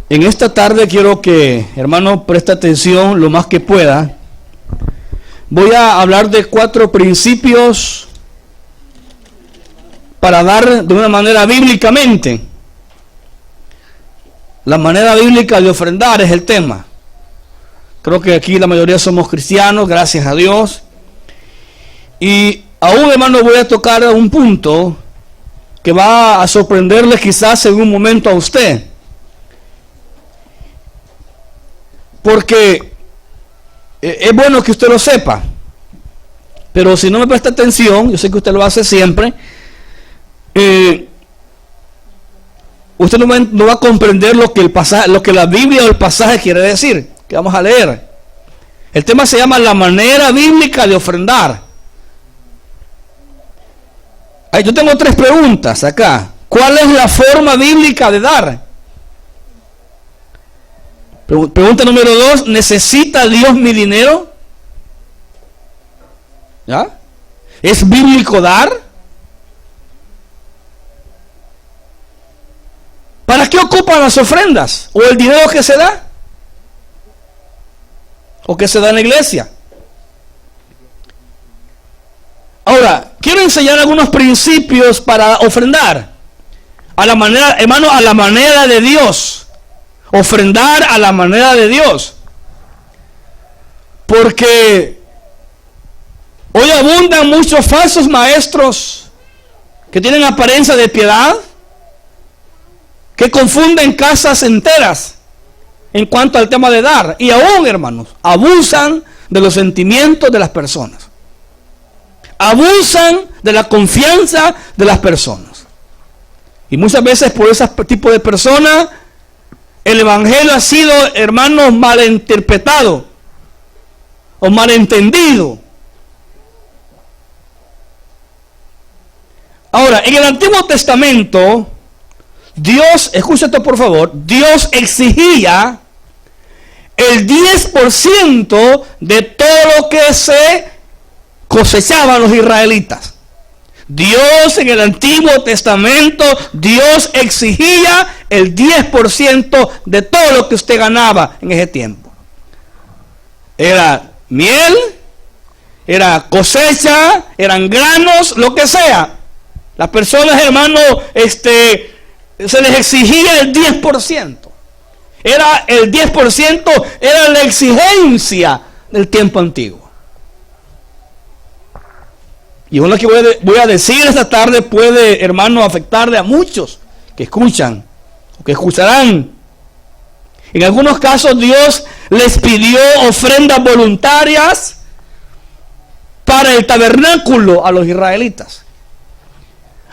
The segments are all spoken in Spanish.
En esta tarde quiero que, hermano, preste atención lo más que pueda. Voy a hablar de 4 principios para dar de una manera bíblicamente. La manera bíblica de ofrendar es el tema. Creo que aquí la mayoría somos cristianos, gracias a Dios. Y aún, hermano, voy a tocar un punto que va a sorprenderle quizás en un momento a usted. Porque es bueno que usted lo sepa. Pero si no me presta atención, yo sé que usted lo hace siempre, usted no va a comprender lo que el pasaje, lo que la Biblia o el pasaje quiere decir, que vamos a leer. El tema se llama la manera bíblica de ofrendar. Yo tengo 3 preguntas acá. ¿Cuál es la forma bíblica de dar? Pregunta número 2, ¿necesita Dios mi dinero? ¿Ya? ¿Es bíblico dar? ¿Para qué ocupan las ofrendas? ¿O el dinero que se da? ¿O que se da en la iglesia? Ahora, quiero enseñar algunos principios para ofrendar. A la manera, hermano, a la manera de Dios. Ofrendar a la manera de Dios. Porque hoy abundan muchos falsos maestros que tienen apariencia de piedad, que confunden casas enteras en cuanto al tema de dar. Y aún, hermanos, abusan de los sentimientos de las personas. Abusan de la confianza de las personas. Y muchas veces por ese tipo de personas el evangelio ha sido, hermanos, malinterpretado o malentendido. Ahora, en el Antiguo Testamento, Dios, escucha esto por favor, Dios exigía el 10% de todo lo que se cosechaban los israelitas. Dios en el Antiguo Testamento, Dios exigía el 10% de todo lo que usted ganaba en ese tiempo. Era miel, era cosecha, eran granos, lo que sea. Las personas, hermano, se les exigía el 10%. Era el 10%, era la exigencia del tiempo antiguo. Y lo que voy a decir esta tarde puede, hermano, afectarle a muchos que escuchan o que escucharán. En algunos casos Dios les pidió ofrendas voluntarias para el tabernáculo a los israelitas.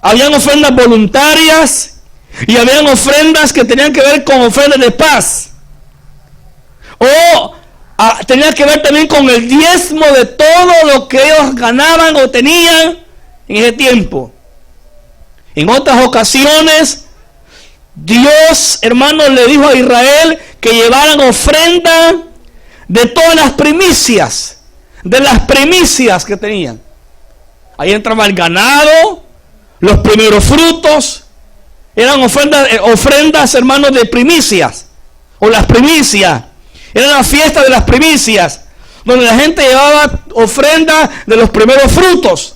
Habían ofrendas voluntarias y habían ofrendas que tenían que ver con ofrendas de paz. O tenía que ver también con el diezmo de todo lo que ellos ganaban o tenían en ese tiempo. En otras ocasiones, Dios, hermanos, le dijo a Israel que llevaran ofrenda de todas las primicias, de las primicias que tenían. Ahí entraba el ganado, los primeros frutos, eran ofrendas, hermanos, de primicias, o las primicias. Era la fiesta de las primicias, donde la gente llevaba ofrenda de los primeros frutos.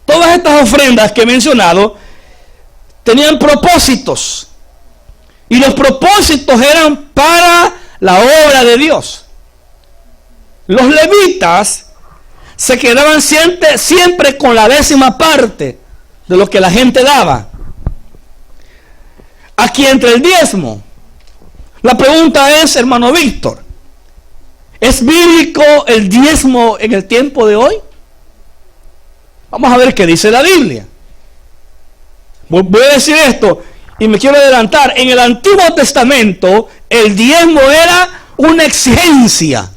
Todas estas ofrendas que he mencionado tenían propósitos. Y los propósitos eran para la obra de Dios. Los levitas se quedaban siempre con la 10ª parte de lo que la gente daba. Aquí entra el diezmo. La pregunta es, hermano Víctor, ¿es bíblico el diezmo en el tiempo de hoy? Vamos a ver qué dice la Biblia. Voy a decir esto y me quiero adelantar. En el Antiguo Testamento, el diezmo era una exigencia.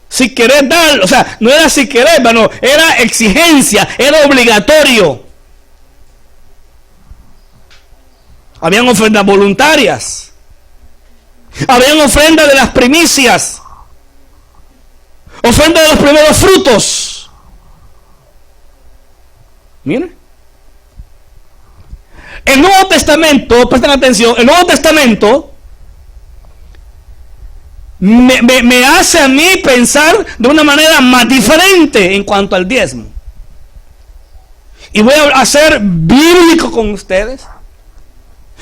Si querés dar, o sea, no era si querés, hermano, era exigencia, era obligatorio. Habían ofrendas voluntarias. Habían ofrendas de las primicias. Ofrenda de los primeros frutos. Miren. El Nuevo Testamento, presten atención, el Nuevo Testamento me hace a mí pensar de una manera más diferente en cuanto al diezmo. Y voy a ser bíblico con ustedes.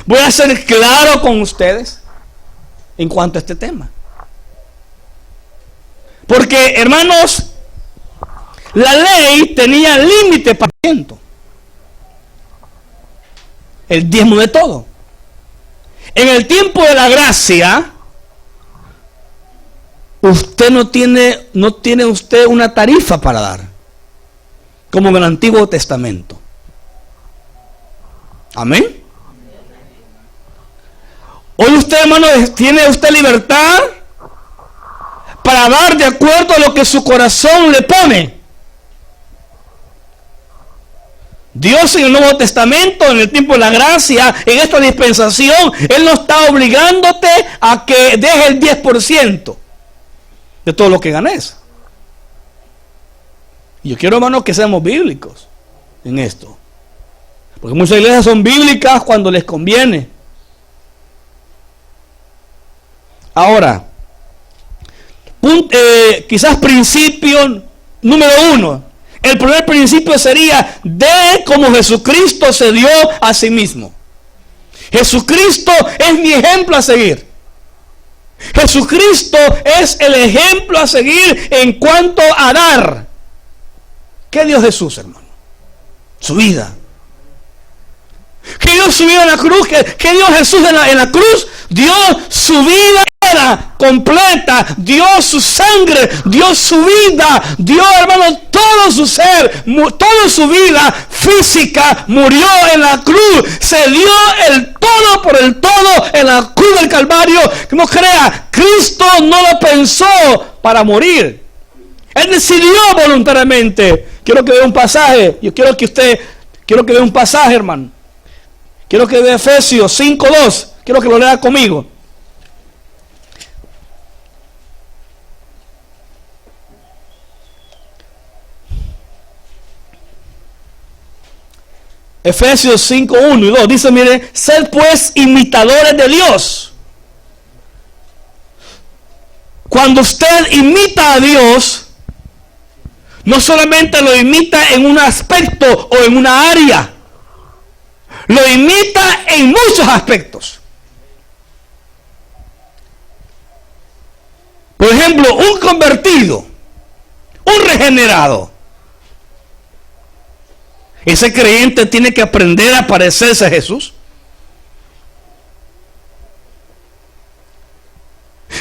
Voy a ser claro con ustedes en cuanto a este tema. Porque, hermanos, la ley tenía límite para el diezmo de todo. En el tiempo de la gracia, usted no tiene usted una tarifa para dar, como en el Antiguo Testamento. Amén. Hoy usted, hermano, tiene usted libertad para dar de acuerdo a lo que su corazón le pone. Dios en el Nuevo Testamento, en el tiempo de la gracia, en esta dispensación, Él no está obligándote a que deje el 10% de todo lo que ganes. Y yo quiero, hermanos, que seamos bíblicos en esto. Porque muchas iglesias son bíblicas cuando les conviene. Ahora, quizás principio número 1. El primer principio sería: de como Jesucristo se dio a sí mismo. Jesucristo es mi ejemplo a seguir. Jesucristo es el ejemplo a seguir en cuanto a dar. ¿Qué dio Jesús, hermano? Su vida. ¿Qué dio su vida en la cruz? ¿Qué dio Jesús en la cruz? Dio su vida completa, dio su sangre, dio su vida, dio, hermano, todo su ser, toda su vida física murió en la cruz. Se dio el todo por el todo en la cruz del Calvario. Que no crea, Cristo no lo pensó para morir. Él decidió voluntariamente. Quiero que vea un pasaje. Quiero que vea un pasaje, hermano. Quiero que vea Efesios 5:2. Quiero que lo lea conmigo. Efesios 5:1 y 2 dice: mire, sed pues imitadores de Dios. Cuando usted imita a Dios, no solamente lo imita en un aspecto o en una área, lo imita en muchos aspectos. Por ejemplo, un convertido, un regenerado, ese creyente tiene que aprender a parecerse a Jesús.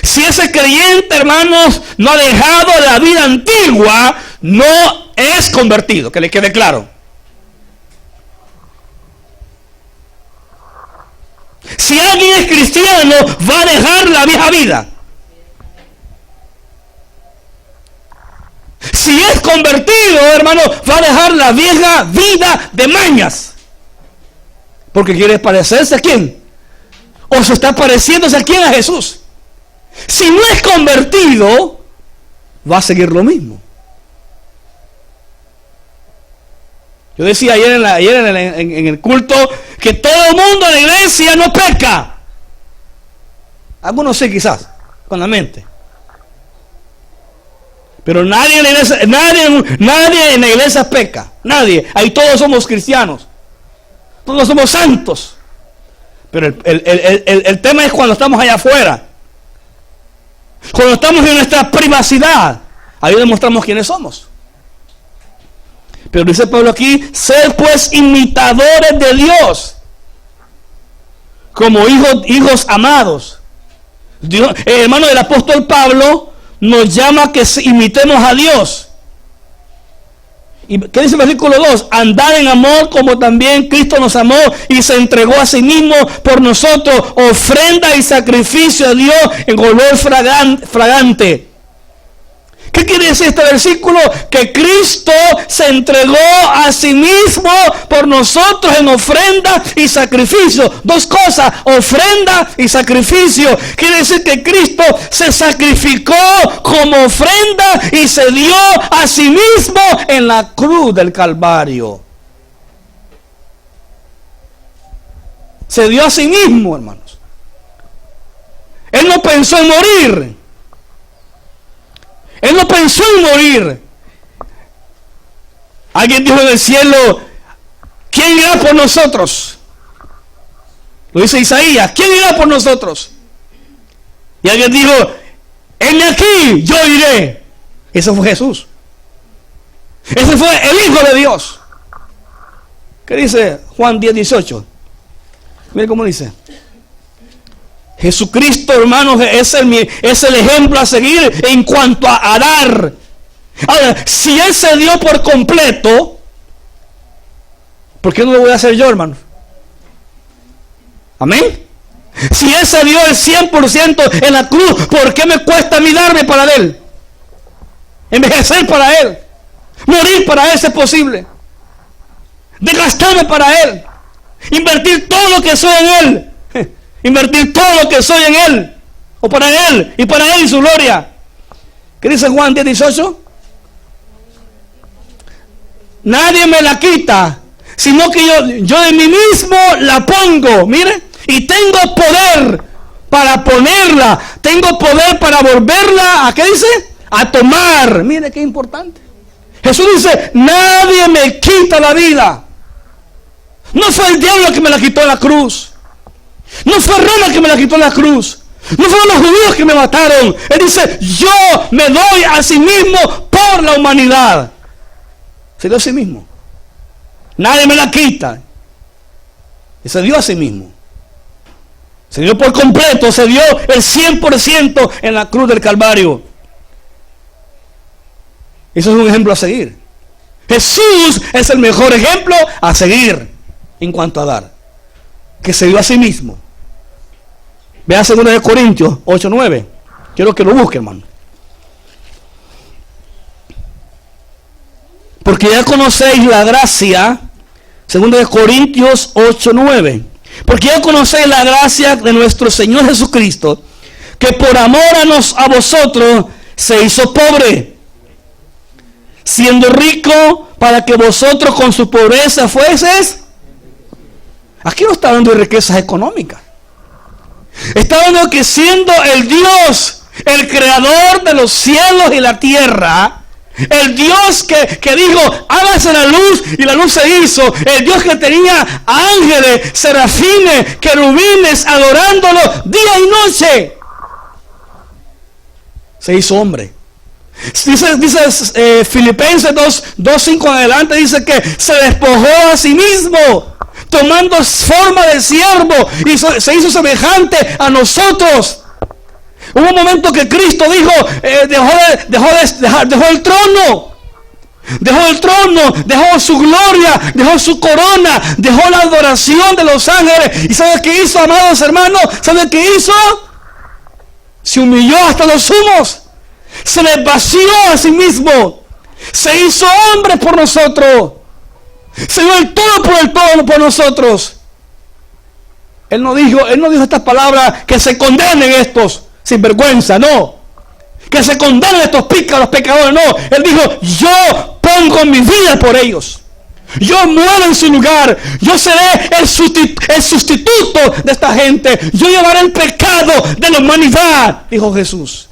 Si ese creyente, hermanos, no ha dejado la vida antigua, no es convertido, que le quede claro. Si alguien es cristiano, va a dejar la vieja vida. Si es convertido, hermano, va a dejar la vieja vida de mañas. Porque quiere parecerse a quién. O se está pareciéndose a quién, a Jesús. Si no es convertido, va a seguir lo mismo. Yo decía ayer en el culto que todo el mundo en la iglesia no peca. Algunos sí, quizás, con la mente. Pero nadie en la iglesia peca. Nadie. Ahí todos somos cristianos. Todos somos santos. Pero el tema es cuando estamos allá afuera. Cuando estamos en nuestra privacidad. Ahí demostramos quiénes somos. Pero dice Pablo aquí: sed pues imitadores de Dios, como hijos amados. Dios, hermano, del apóstol Pablo nos llama a que imitemos a Dios. ¿Y qué dice el versículo 2? Andad en amor como también Cristo nos amó y se entregó a sí mismo por nosotros, ofrenda y sacrificio a Dios en olor fragante. ¿Qué quiere decir este versículo? Que Cristo se entregó a sí mismo por nosotros en ofrenda y sacrificio. Dos cosas: ofrenda y sacrificio. Quiere decir que Cristo se sacrificó como ofrenda y se dio a sí mismo en la cruz del Calvario. Se dio a sí mismo, hermanos. Él no pensó en morir. Él no pensó en morir. Alguien dijo en el cielo: ¿quién irá por nosotros? Lo dice Isaías: ¿quién irá por nosotros? Y alguien dijo: heme aquí, yo iré. Ese fue Jesús. Ese fue el Hijo de Dios. ¿Qué dice Juan 10:18? Mire cómo dice. Jesucristo, hermanos, es el ejemplo a seguir en cuanto a dar. Ahora, si Él se dio por completo, ¿por qué no lo voy a hacer yo, hermano? Amén. Si Él se dio el 100% en la cruz, ¿por qué me cuesta a mí darme para Él? Envejecer para Él, morir para Él si es posible, desgastarme para Él, invertir todo lo que soy en Él, invertir todo lo que soy en Él, o para Él y su gloria. ¿Qué dice Juan 10:18? Nadie me la quita, sino que yo de mí mismo la pongo. Mire, y tengo poder para ponerla, tengo poder para volverla ¿a qué dice? A tomar. Mire qué importante. Jesús dice: nadie me quita la vida. No fue el diablo que me la quitó en la cruz. No fue Roma que me la quitó en la cruz. No fueron los judíos que me mataron. Él dice: yo me doy a sí mismo por la humanidad. Se dio a sí mismo. Nadie me la quita. Y se dio a sí mismo. Se dio por completo. Se dio el 100% en la cruz del Calvario. Eso es un ejemplo a seguir. Jesús es el mejor ejemplo a seguir en cuanto a dar. Que se dio a sí mismo. Vea 2 Corintios 8:9. Quiero que lo busque, hermano. Porque ya conocéis la gracia. 2 Corintios 8:9. Porque ya conocéis la gracia de nuestro Señor Jesucristo, que por amor a vosotros se hizo pobre, siendo rico, para que vosotros con su pobreza fueseis. Aquí no está hablando de riquezas económicas. Está hablando que siendo el Dios, el creador de los cielos y la tierra, el Dios que dijo: hágase la luz, y la luz se hizo. El Dios que tenía ángeles, serafines, querubines adorándolo día y noche, se hizo hombre. Dice Filipenses 2:5 en adelante, dice que se despojó a sí mismo, tomando forma de siervo, y se hizo semejante a nosotros. Hubo un momento que Cristo dijo, dejó el trono, dejó su gloria, dejó su corona, dejó la adoración de los ángeles. ¿Y sabe qué hizo, amados hermanos? ¿Sabe qué hizo? Se humilló hasta los sumos, se les vació a sí mismo, se hizo hombre por nosotros, se dio el todo por nosotros. Él no dijo estas palabras: que se condenen estos sin vergüenza, no. Que se condenen estos pícaros pecadores, no. Él dijo: yo pongo mi vida por ellos. Yo muero en su lugar. Yo seré el sustituto de esta gente. Yo llevaré el pecado de la humanidad, dijo Jesús.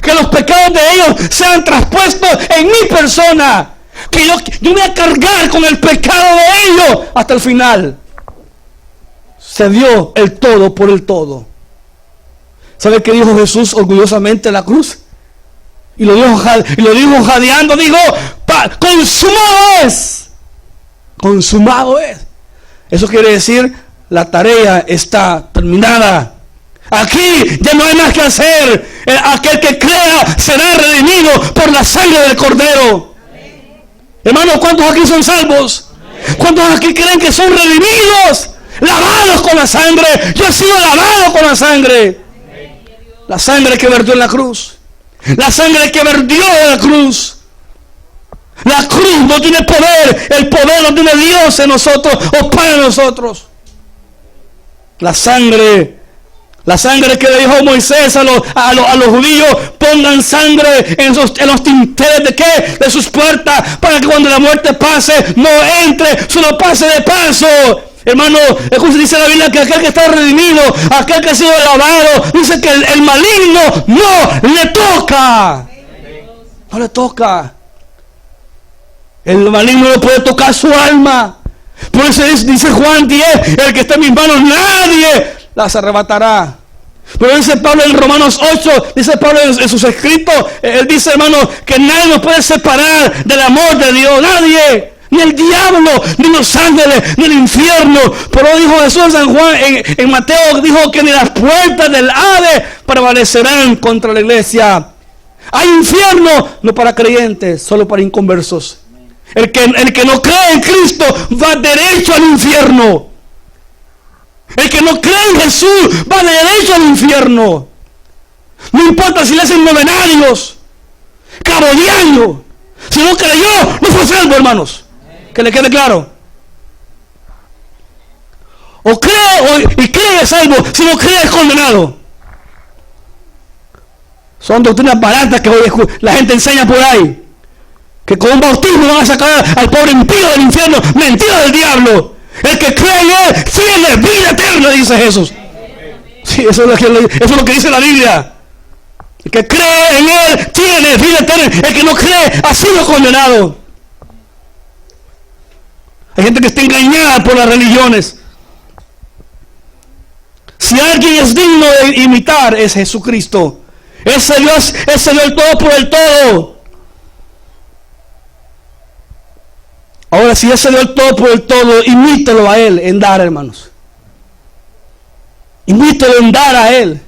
Que los pecados de ellos sean traspuestos en mi persona. Que yo voy a cargar con el pecado de ellos hasta el final. Se dio el todo por el todo. ¿Sabe qué dijo Jesús orgullosamente en la cruz? Y lo dijo jadeando, dijo: consumado es. Consumado es. Eso quiere decir: la tarea está terminada. Aquí ya no hay más que hacer. Aquel que crea será redimido por la sangre del Cordero. Hermanos, ¿cuántos aquí son salvos? ¿Cuántos aquí creen que son redimidos? Lavados con la sangre. Yo he sido lavado con la sangre. La sangre que vertió en la cruz. La sangre que vertió en la cruz. La cruz no tiene poder. El poder lo tiene Dios en nosotros o para nosotros. La sangre que le dijo Moisés a los judíos: pongan sangre en los dinteles de ¿qué? De sus puertas, para que cuando la muerte pase no entre, solo pase de paso. Hermano, escucha, dice la Biblia que aquel que está redimido, aquel que ha sido lavado, dice que el maligno no le toca. No le toca. El maligno no puede tocar su alma. Por eso dice Juan 10, el que está en mis manos nadie las arrebatará. Pero dice Pablo en Romanos 8, dice Pablo en sus escritos, él dice, hermano, que nadie nos puede separar del amor de Dios, nadie, ni el diablo, ni los ángeles, ni el infierno. Pero dijo Jesús en San Juan, en Mateo, dijo que ni las puertas del Hades prevalecerán contra la iglesia. Hay infierno, no para creyentes, solo para inconversos. El que no cree en Cristo va derecho al infierno. El que no cree en Jesús va derecho al infierno. No importa si le hacen novenarios, cabo diario. Si no creyó, no fue salvo, hermanos. Que le quede claro. O cree y cree es salvo. Si no cree es condenado. Son doctrinas baratas que hoy la gente enseña por ahí. Que con un bautismo van a sacar al pobre impío del infierno. Mentira del diablo. El que cree en Él tiene vida eterna, dice Jesús. Sí, eso es lo que dice la Biblia. El que cree en Él tiene vida eterna. El que no cree ha sido condenado. Hay gente que está engañada por las religiones. Si alguien es digno de imitar, es Jesucristo. Ese Dios dio el todo por el todo. Ahora, si ese dio el todo por el todo, imítelo a Él en dar, hermanos. Imítelo en dar a Él.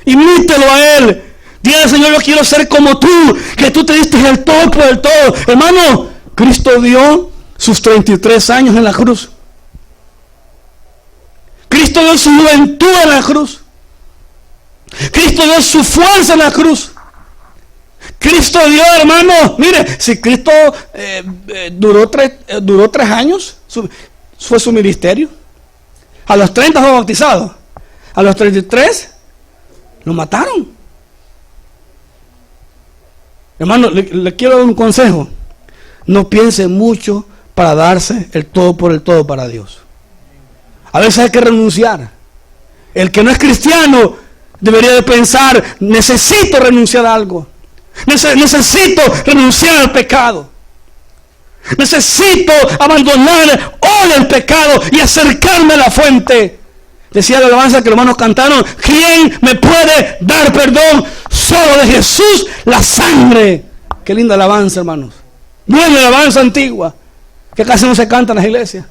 Imítelo a Él. Dile, Señor, yo quiero ser como tú, que tú te diste el todo por el todo. Hermano, Cristo dio sus 33 años en la cruz. Cristo dio su juventud en la cruz. Cristo dio su fuerza en la cruz. Cristo dio, hermano, mire, si Cristo duró 3 años, fue su ministerio. A los 30 fue bautizado. A los 33 lo mataron. Hermano, le quiero dar un consejo. No piense mucho para darse el todo por el todo para Dios. A veces hay que renunciar. El que no es cristiano debería de pensar, necesito renunciar a algo. Necesito renunciar al pecado. Necesito abandonar hoy el pecado y acercarme a la fuente. Decía la alabanza que los hermanos cantaron, ¿quién me puede dar perdón? Solo de Jesús la sangre. Qué linda alabanza, hermanos. Buena alabanza antigua, que casi no se canta en las iglesias.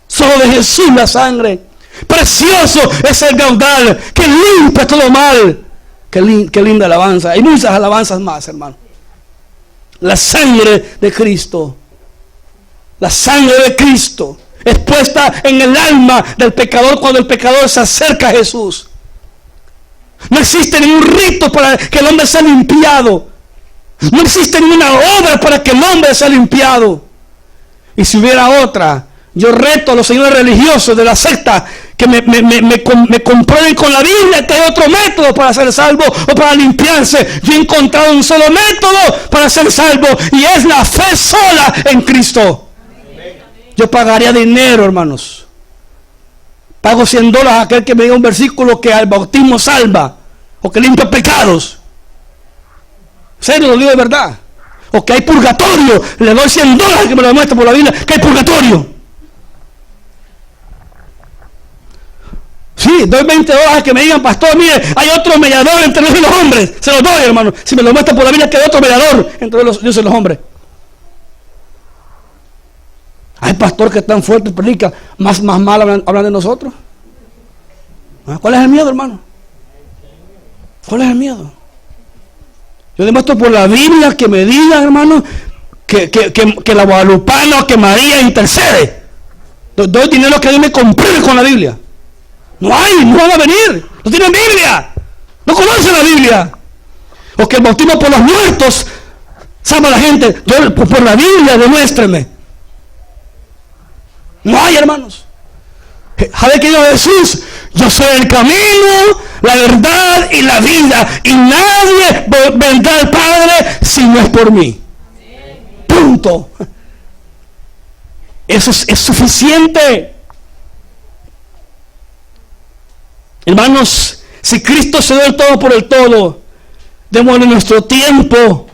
Solo de Jesús la sangre. Precioso es el caudal que limpia todo mal. Qué linda alabanza. Hay muchas alabanzas más, hermano. La sangre de Cristo. La sangre de Cristo es puesta en el alma del pecador cuando el pecador se acerca a Jesús. No existe ningún rito para que el hombre sea limpiado. No existe ninguna obra para que el hombre sea limpiado. Y si hubiera otra, yo reto a los señores religiosos de la secta que me comprueben con la Biblia que hay otro método para ser salvo o para limpiarse. Yo he encontrado un solo método para ser salvo y es la fe sola en Cristo. Yo pagaría dinero, hermanos. Pago $100 a aquel que me diga un versículo que al bautismo salva o que limpia pecados. En serio, lo digo de verdad. O que hay purgatorio. Le doy $100 que me lo demuestre por la Biblia que hay purgatorio. Sí, doy $20 que me digan, pastor, mire, hay otro mediador entre Dios y los hombres. Se los doy, hermano. Si me lo muestra por la Biblia que hay otro mediador entre Dios y los hombres. Hay pastor que tan fuerte predica, más mal hablan de nosotros. ¿Cuál es el miedo, hermano? ¿Cuál es el miedo? Yo demuestro por la Biblia que me digan, hermano, que la guadalupana o que María intercede. Doy dinero que a mí me compruebe con la Biblia. No van a venir. No tienen Biblia. No conocen la Biblia. O que el bautismo por los muertos salva a la gente. Yo, por la Biblia, demuéstreme. No hay, hermanos. ¿Sabe qué dijo Jesús? Yo soy el camino, la verdad y la vida. Y nadie vendrá al Padre si no es por mí. Punto. Eso es suficiente. Hermanos, si Cristo se dio el todo por el todo, démosle nuestro tiempo,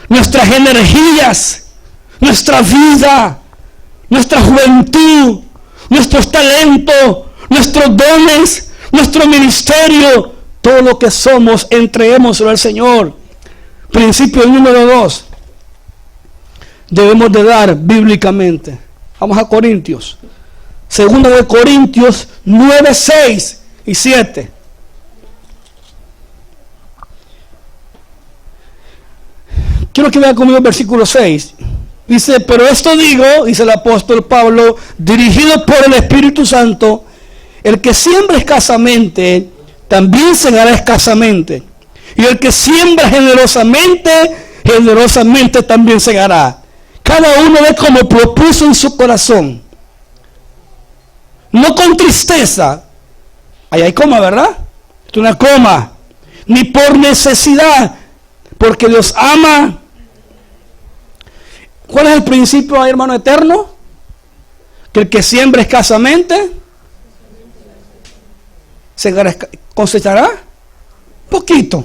nuestras energías, nuestra vida, nuestra juventud, nuestros talentos, nuestros dones, nuestro ministerio, todo lo que somos, entreguémoslo al Señor. Principio número 2. Debemos de dar bíblicamente. Vamos a Corintios. Segunda de Corintios 9, 6 y 7. Quiero que vean conmigo el versículo 6. Dice, pero esto digo, dice el apóstol Pablo, dirigido por el Espíritu Santo, el que siembra escasamente, también segará escasamente. Y el que siembra generosamente, generosamente también segará. Cada uno ve como propuso en su corazón. No con tristeza. Ahí hay coma, ¿verdad? Es una coma. Ni por necesidad, porque Dios ama. ¿Cuál es el principio ahí, hermano eterno? Que el que siembra escasamente cosechará poquito.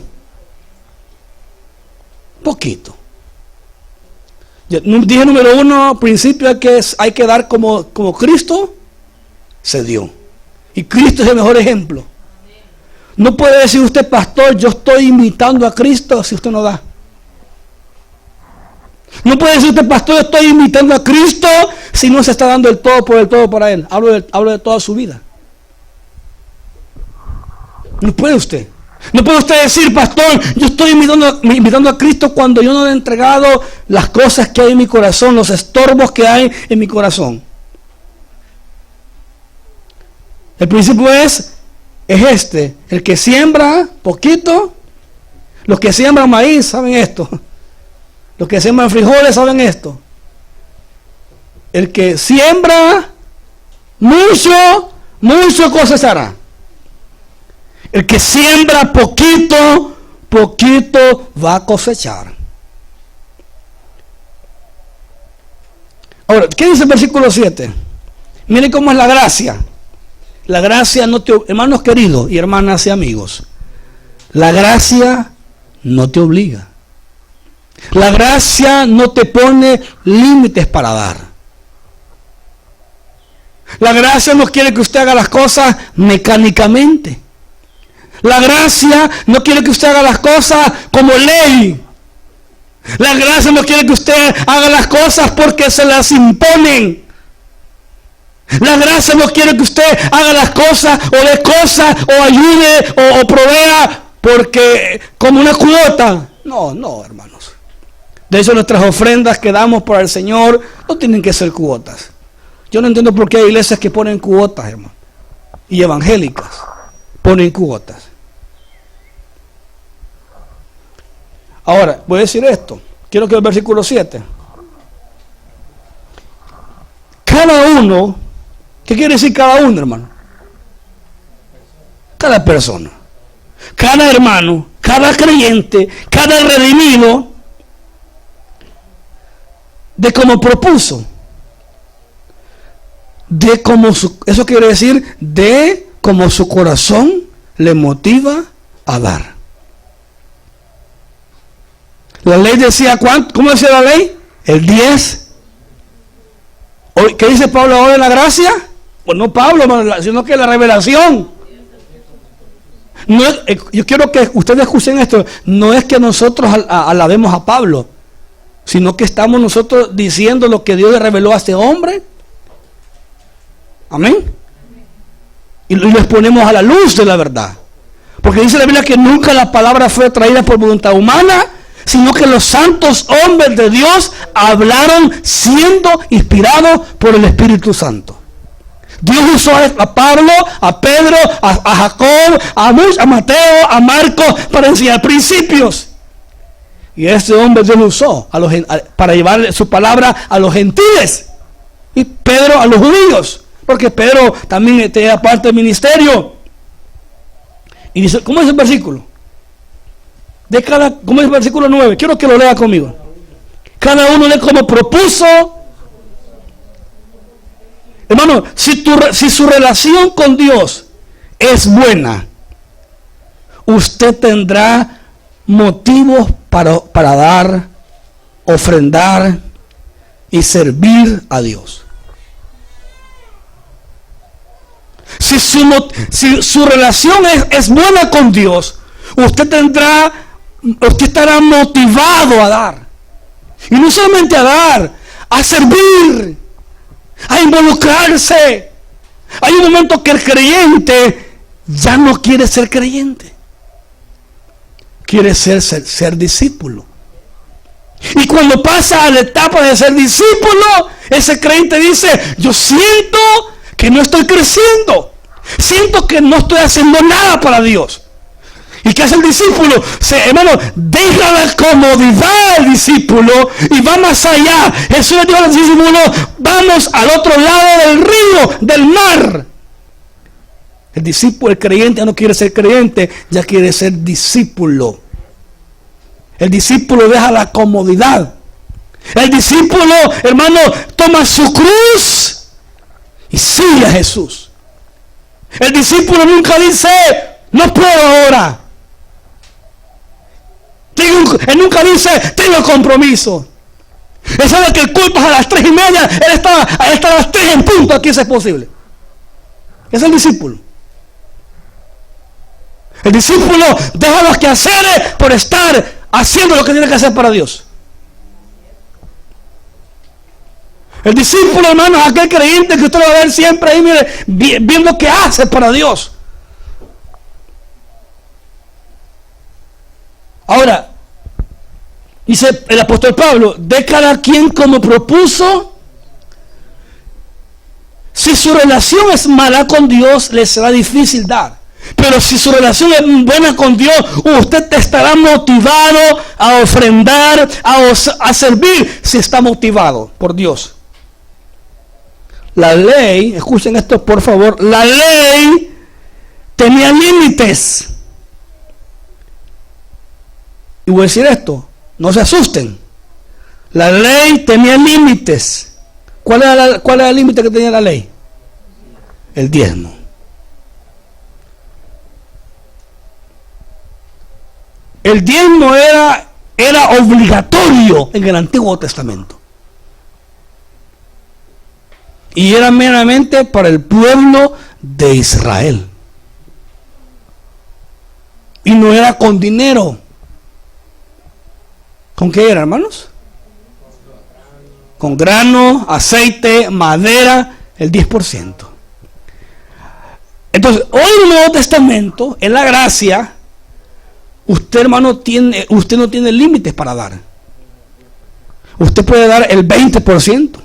Poquito. Dije número 1, principio hay que dar como Cristo se dio. Y Cristo es el mejor ejemplo. No puede decir usted, pastor, yo estoy imitando a Cristo si usted no da. No puede decir usted, pastor, yo estoy imitando a Cristo si no se está dando el todo por el todo para Él. Hablo de toda su vida. No puede usted. No puede usted decir, pastor, yo estoy imitando a Cristo cuando yo no le he entregado las cosas que hay en mi corazón, los estorbos que hay en mi corazón. El principio es este, el que siembra poquito, los que siembran maíz saben esto, los que siembran frijoles saben esto. El que siembra mucho, mucho cosechará. El que siembra poquito, poquito va a cosechar. Ahora, ¿qué dice el versículo 7? Miren cómo es la gracia. La gracia no te, hermanos queridos y hermanas y amigos, la gracia no te obliga. La gracia no te pone límites para dar. La gracia no quiere que usted haga las cosas mecánicamente. La gracia no quiere que usted haga las cosas como ley. La gracia no quiere que usted haga las cosas porque se las imponen. La gracia no quiere que usted haga las cosas o dé cosas o ayude o provea porque como una cuota. No, hermanos. De hecho, nuestras ofrendas que damos para el Señor no tienen que ser cuotas. Yo no entiendo por qué hay iglesias que ponen cuotas, hermano. Y evangélicas ponen cuotas. Ahora, voy a decir esto. Quiero que el versículo 7. Cada uno, ¿qué quiere decir cada uno, hermano? Cada persona, cada hermano, cada creyente, cada redimido, de como propuso. De como eso quiere decir, de como su corazón le motiva a dar. La ley decía, ¿cuánto? ¿Cómo decía la ley? El 10. ¿Qué dice Pablo ahora en la gracia? Pues no Pablo, sino que la revelación. No es, yo quiero que ustedes escuchen esto. No es que nosotros alabemos a Pablo, sino que estamos nosotros diciendo lo que Dios le reveló a este hombre. Amén. Y les ponemos a la luz de la verdad. Porque dice la Biblia que nunca la palabra fue traída por voluntad humana, sino que los santos hombres de Dios hablaron siendo inspirados por el Espíritu Santo. Dios usó a Pablo, a Pedro, a Jacob, a Mateo, a Marcos para enseñar principios. Y este hombre Dios lo usó para llevar su palabra a los gentiles. Y Pedro a los judíos. Porque Pedro también tenía parte del ministerio. Y dice, ¿cómo es el versículo? ¿Cómo es el versículo 9? Quiero que lo lea conmigo. Cada uno de como propuso. Hermano, si su relación con Dios es buena, usted tendrá motivos para dar, ofrendar y servir a Dios. Si su relación es buena con Dios, usted estará motivado a dar. Y no solamente a dar, a servir, a involucrarse. Hay un momento que el creyente ya no quiere ser creyente. Quiere ser discípulo. Y cuando pasa a la etapa de ser discípulo, ese creyente dice, yo siento que no estoy creciendo. Siento que no estoy haciendo nada para Dios. ¿Y qué hace el discípulo? Hermano, deja la comodidad del discípulo y va más allá. Jesús le dijo a los discípulos, vamos al otro lado del río, del mar. El discípulo, el creyente ya no quiere ser creyente, ya quiere ser discípulo. El discípulo deja la comodidad. El discípulo, hermano, toma su cruz y sigue a Jesús. El discípulo nunca dice, no puedo ahora. Él nunca dice, tengo compromiso. Él sabe que el culto es a las 3:30. Él está a las 3 en punto aquí, si es posible. Es el discípulo. El discípulo deja los quehaceres por estar haciendo lo que tiene que hacer para Dios. El discípulo, hermano, es aquel creyente que usted lo va a ver siempre ahí, mire, viendo qué hace para Dios. Ahora, dice el apóstol Pablo, de cada quien como propuso. Si su relación es mala con Dios, le será difícil dar. Pero si su relación es buena con Dios, usted estará motivado a ofrendar, a servir, si está motivado por Dios. La ley, escuchen esto por favor, la ley tenía límites. Y voy a decir esto, no se asusten. La ley tenía límites. ¿Cuál era el límite que tenía la ley? El diezmo. El diezmo era obligatorio en el Antiguo Testamento. Y era meramente para el pueblo de Israel. Y no era con dinero. ¿Con qué era, hermanos? Con grano, aceite, madera, el 10%. Entonces, hoy en el Nuevo Testamento, en la gracia, usted, hermano, usted no tiene límites para dar. Usted puede dar el 20%,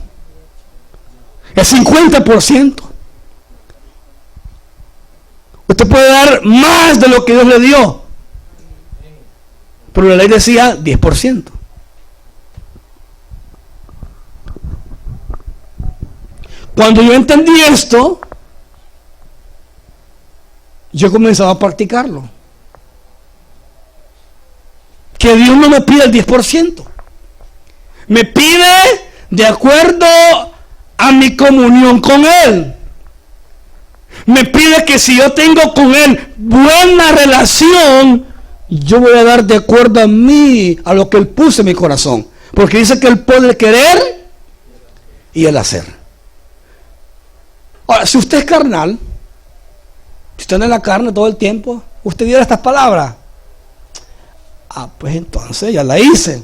el 50%. Usted puede dar más de lo que Dios le dio. Pero la ley decía 10%. Cuando yo entendí esto, yo comenzaba a practicarlo. Que Dios no me pide el 10%. Me pide de acuerdo a mi comunión con Él. Me pide que si yo tengo con Él buena relación, yo voy a dar de acuerdo a mí, a lo que Él puso en mi corazón. Porque dice que Él puede el querer y el hacer. Ahora, si usted es carnal, si usted anda en la carne todo el tiempo, usted diera estas palabras. Pues entonces ya la hice.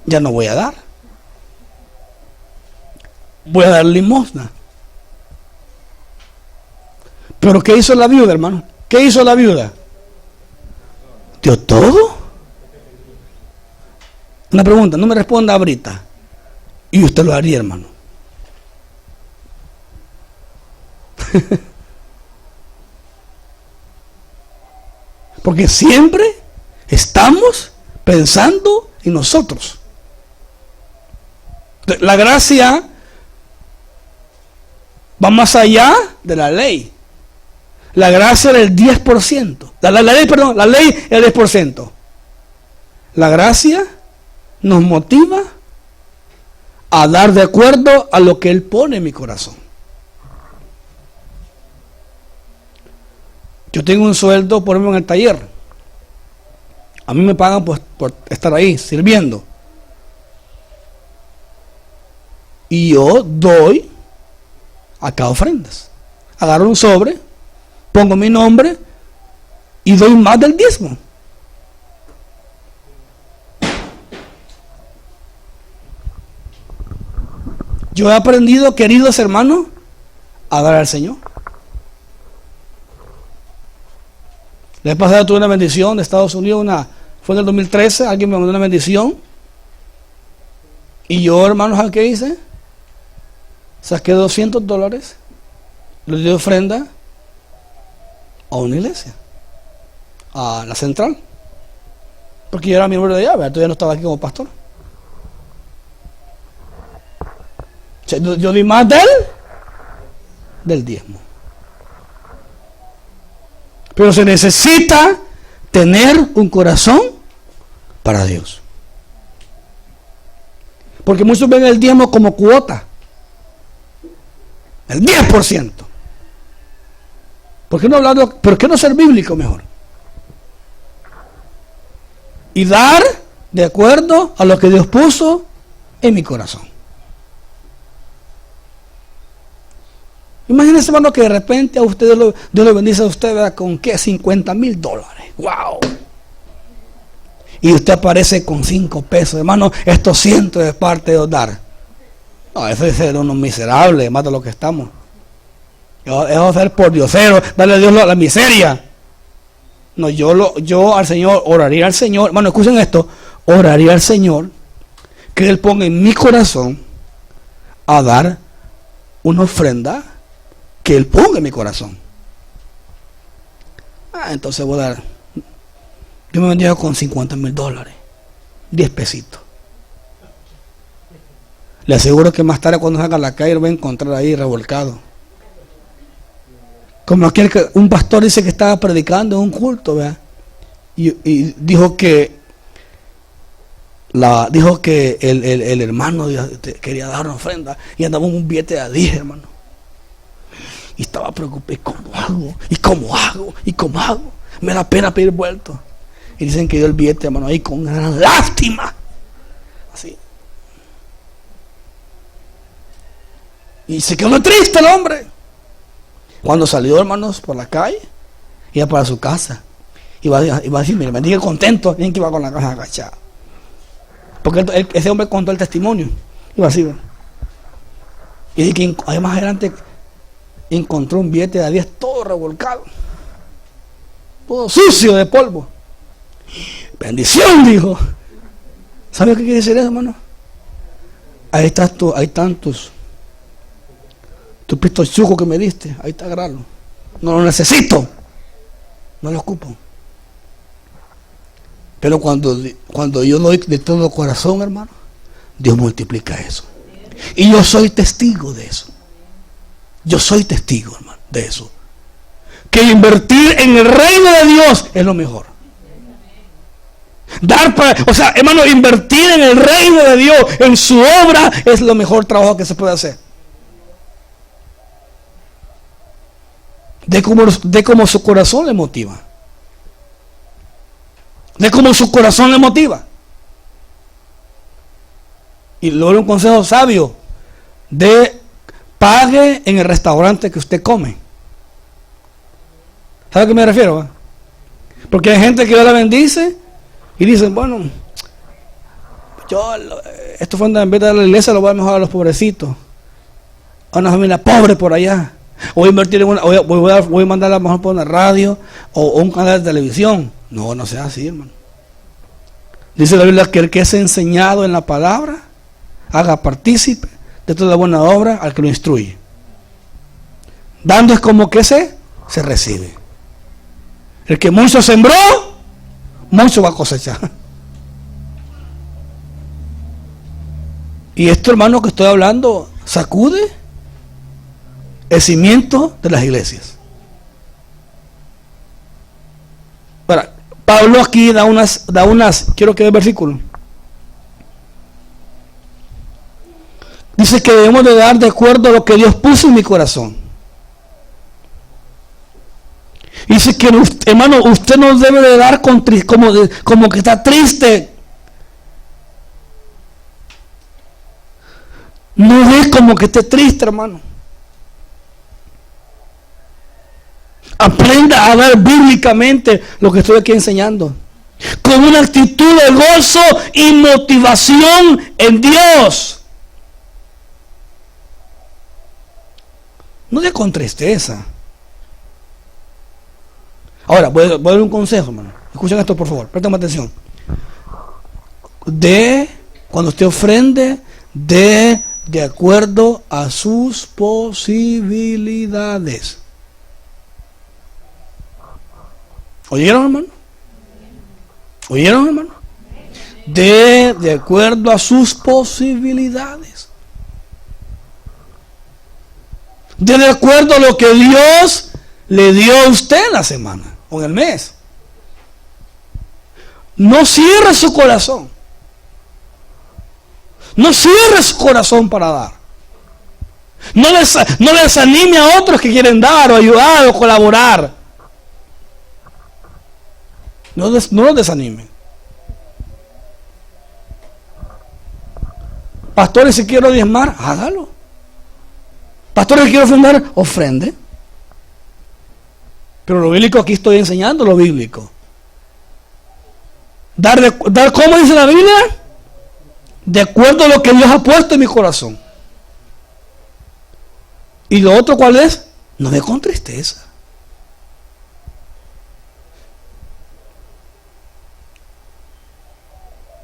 Ya no voy a dar. Voy a dar limosna. Pero ¿qué hizo la viuda, hermano? ¿Qué hizo la viuda? ¿Dio todo? Una pregunta, no me responda ahorita. Y usted lo haría, hermano. Porque siempre estamos pensando en nosotros. La gracia va más allá de la ley. La gracia era el 10%. La ley era el 10%. La gracia nos motiva a dar de acuerdo a lo que Él pone en mi corazón. Yo tengo un sueldo, por ejemplo, en el taller. A mí me pagan por estar ahí, sirviendo. Y yo doy acá ofrendas. Agarro un sobre, pongo mi nombre y doy más del diezmo. Yo he aprendido, queridos hermanos, a dar al Señor. La vez pasada tuve una bendición de Estados Unidos, fue en el 2013, alguien me mandó una bendición. Y yo, hermanos, ¿sabes qué hice? Saqué $200, le di ofrenda a una iglesia, a la central, porque yo era miembro de allá, ¿verdad? Todavía no estaba aquí como pastor. O sea, yo di más del diezmo. Pero se necesita tener un corazón para Dios, porque muchos ven el diezmo como cuota, el 10%. ¿Por qué no ser bíblico mejor? Y dar de acuerdo a lo que Dios puso en mi corazón. Imagínense, hermano, que de repente a ustedes Dios le bendice a usted, ¿verdad? ¿Con qué? $50,000. ¡Wow! Y usted aparece con 5 pesos. Hermano, esto siento de parte de Dios dar. No, eso es ser unos miserables, más de lo que estamos. Es ser por diosero, darle a Dios la miseria. No, yo al Señor, oraría al Señor, hermano, escuchen esto, oraría al Señor que Él ponga en mi corazón a dar una ofrenda que Él ponga en mi corazón. Entonces voy a dar, yo me bendigo con $50,000, 10 pesitos. Le aseguro que más tarde cuando salga a la calle lo va a encontrar ahí revolcado. Como aquel que un pastor dice que estaba predicando en un culto, ¿verdad? Y dijo que el hermano quería dar una ofrenda y andaba un billete de 10, hermano. Y estaba preocupado, ¿cómo hago? Me da pena pedir vuelto. Y dicen que dio el billete, hermano, ahí con gran lástima. Así. Y se quedó triste el hombre. Cuando salió, hermanos, por la calle, iba para su casa. Iba a decir, mire, me dije contento, bien que iba con la casa agachada. Porque ese hombre contó el testimonio. Iba así, ¿verdad? Y dice que ahí más adelante encontró un billete de 10 todo revolcado. Todo sucio de polvo. Bendición, dijo. ¿Sabe qué quiere decir eso, hermano? Ahí están tus pistos chucos que me diste, ahí está, agarrarlo. No lo necesito, no lo ocupo. Pero cuando yo doy de todo corazón, hermano, Dios multiplica eso. Y yo soy testigo de eso. Yo soy testigo, hermano, de eso. Que invertir en el reino de Dios es lo mejor. Hermano, invertir en el reino de Dios, en su obra, es lo mejor trabajo que se puede hacer. De cómo su corazón le motiva. De cómo su corazón le motiva. Y luego un consejo sabio: pague en el restaurante que usted come. ¿Sabe a qué me refiero? Porque hay gente que Dios la bendice y dicen, bueno, esto fue en vez de darle a la iglesia, lo voy a mejor a los pobrecitos, a una familia pobre por allá. Voy a invertir voy a mandar a lo mejor por una radio o un canal de televisión. No sea así, hermano. Dice la Biblia que el que es enseñado en la palabra haga partícipe de toda buena obra al que lo instruye. Dando es como que se recibe. El que mucho sembró, mucho va a cosechar. Y esto, hermano, que estoy hablando sacude el cimiento de las iglesias. Ahora, Pablo aquí da unas, quiero que vea el versículo. Dice que debemos de dar de acuerdo a lo que Dios puso en mi corazón. Y Dice que, hermano, usted no debe de dar como que está triste. No es como que esté triste, hermano. Aprenda a dar bíblicamente lo que estoy aquí enseñando, con una actitud de gozo y motivación en Dios. No de con tristeza. Ahora, voy a dar un consejo, hermano. Escuchen esto, por favor. Presten atención. Cuando usted ofrende, de acuerdo a sus posibilidades. ¿Oyeron, hermano? ¿Oyeron, hermano? De acuerdo a sus posibilidades. De acuerdo a lo que Dios le dio a usted en la semana o en el mes. No cierre su corazón. No cierre su corazón para dar. No desanime a otros que quieren dar o ayudar o colaborar. No los desanime. Pastores, si quiero diezmar, hágalo. Pastores, si quiero ofrendar, ofrende. Pero lo bíblico, aquí estoy enseñando lo bíblico. Dar ¿cómo dice la Biblia? De acuerdo a lo que Dios ha puesto en mi corazón. Y lo otro, ¿cuál es? No me con tristeza.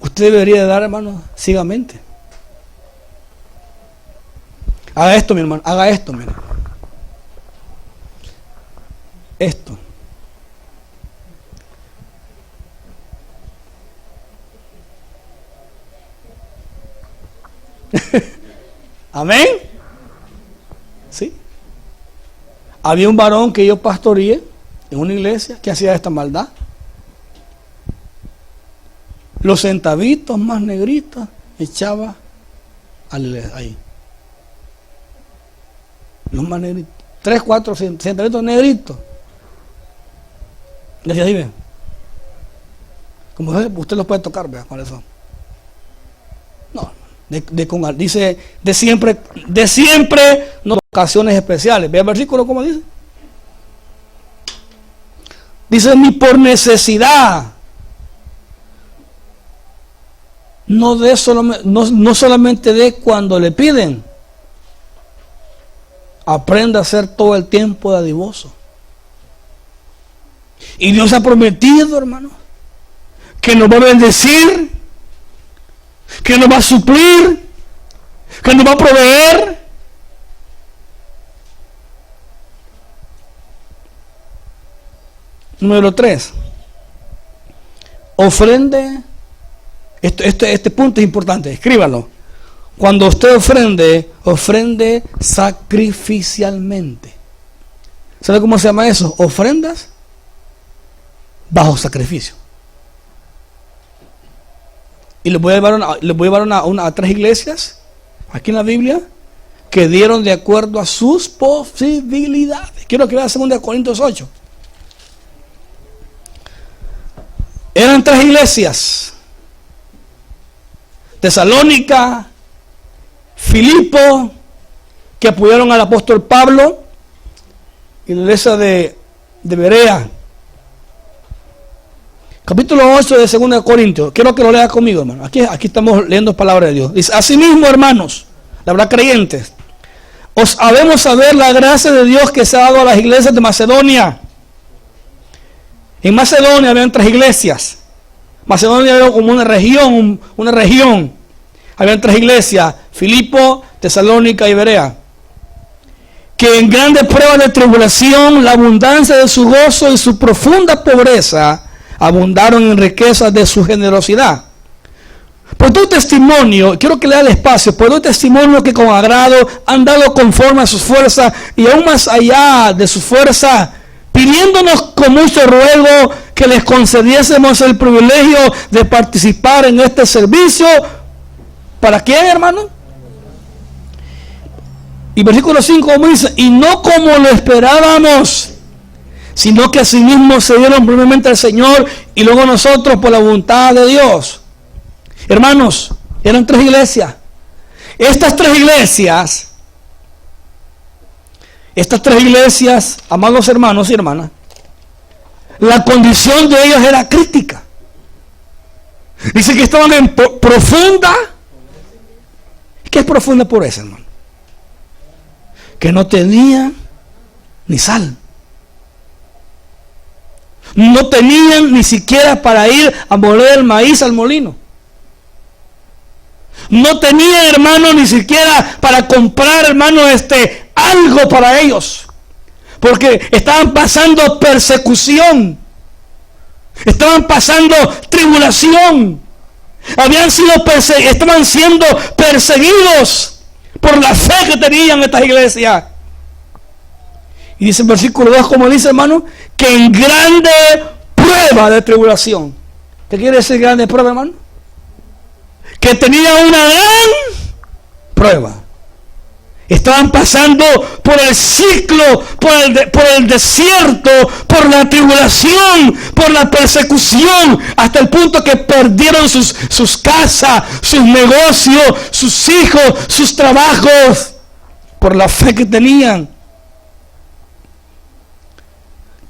Usted debería de dar, hermano, ciegamente. Haga esto, mi hermano. Haga esto, mi hermano. Esto. Amén. Sí. Había un varón que yo pastoreé en una iglesia que hacía esta maldad. Los centavitos más negritos echaba ahí. Los más negritos. 3, 4 centavitos negritos. Y así ven. Como usted los puede tocar, vea, ¿cuáles son? No, dice de siempre, no ocasiones especiales. Vea el versículo como dice. Dice, ni por necesidad. No solamente de cuando le piden. Aprenda a ser todo el tiempo dadivoso. Y Dios ha prometido, hermano, que nos va a bendecir, que nos va a suplir, que nos va a proveer. Número 3. Ofrende. Este punto es importante, escríbalo. Cuando usted ofrende sacrificialmente. ¿Sabe cómo se llama eso? Ofrendas bajo sacrificio. Y les voy a llevar a 3 iglesias aquí en la Biblia que dieron de acuerdo a sus posibilidades. Quiero que vean 2 Corintios 8. Eran 3 iglesias: Tesalónica, Filipo, que apoyaron al apóstol Pablo, y la iglesia de Berea. Capítulo 8 de 2 Corintios. Quiero que lo lea conmigo, hermano. Aquí estamos leyendo palabra de Dios. Dice: asimismo, hermanos, la verdad, creyentes, os habemos saber la gracia de Dios que se ha dado a las iglesias de Macedonia. En Macedonia habían 3 iglesias. Macedonia era como una región. Habían 3 iglesias: Filipo, Tesalónica y Berea. Que en grandes pruebas de tribulación, la abundancia de su gozo y su profunda pobreza abundaron en riquezas de su generosidad. Por tu testimonio, quiero que lea el espacio, por tu testimonio que con agrado han dado conforme a sus fuerzas y aún más allá de su fuerza, pidiéndonos con mucho ruego que les concediésemos el privilegio de participar en este servicio. ¿Para quién, hermano? Y versículo 5 como dice: y no como lo esperábamos, sino que asimismo se dieron primeramente al Señor y luego nosotros por la voluntad de Dios. Hermanos, eran 3 iglesias. Estas tres iglesias, amados hermanos y hermanas, la condición de ellos era crítica. Dice que estaban en profunda. ¿Qué es profunda pobreza, hermano? Que no tenían ni sal. No tenían ni siquiera para ir a moler el maíz al molino. No tenían, hermano, ni siquiera para comprar, hermano, algo para ellos. Porque estaban pasando persecución. Estaban pasando tribulación. Estaban siendo perseguidos por la fe que tenían estas iglesias. Y dice en versículo 2, como dice, hermano, que en grande prueba de tribulación. ¿Qué quiere decir grande prueba, hermano? Que tenían una gran prueba. Estaban pasando por el ciclo, por el desierto, por la tribulación, por la persecución, hasta el punto que perdieron sus casas, sus negocios, sus hijos, sus trabajos, por la fe que tenían.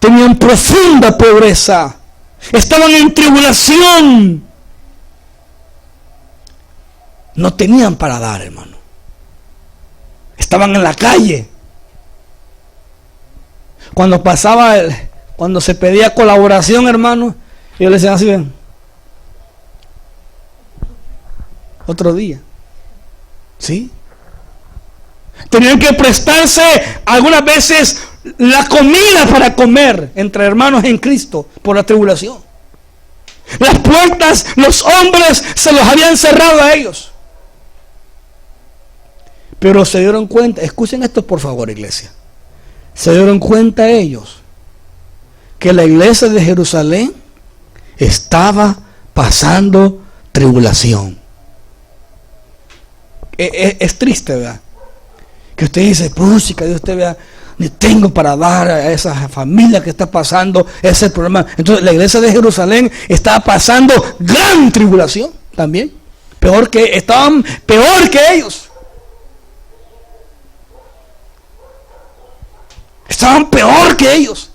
Tenían profunda pobreza, estaban en tribulación, no tenían para dar, hermano. Estaban en la calle. Cuando se pedía colaboración, hermano, ellos le decían así, ven, otro día. ¿Sí? Tenían que prestarse algunas veces la comida para comer entre hermanos en Cristo por la tribulación. Las puertas, los hombres se los habían cerrado a ellos. Pero se dieron cuenta, escuchen esto por favor, iglesia. Se dieron cuenta ellos que la iglesia de Jerusalén estaba pasando tribulación. Es triste, ¿verdad? Que usted dice, pues, que Dios te vea, ni tengo para dar a esa familia que está pasando ese problema. Entonces la iglesia de Jerusalén estaba pasando gran tribulación también. Estaban peor que ellos. Estaban peor que ellos.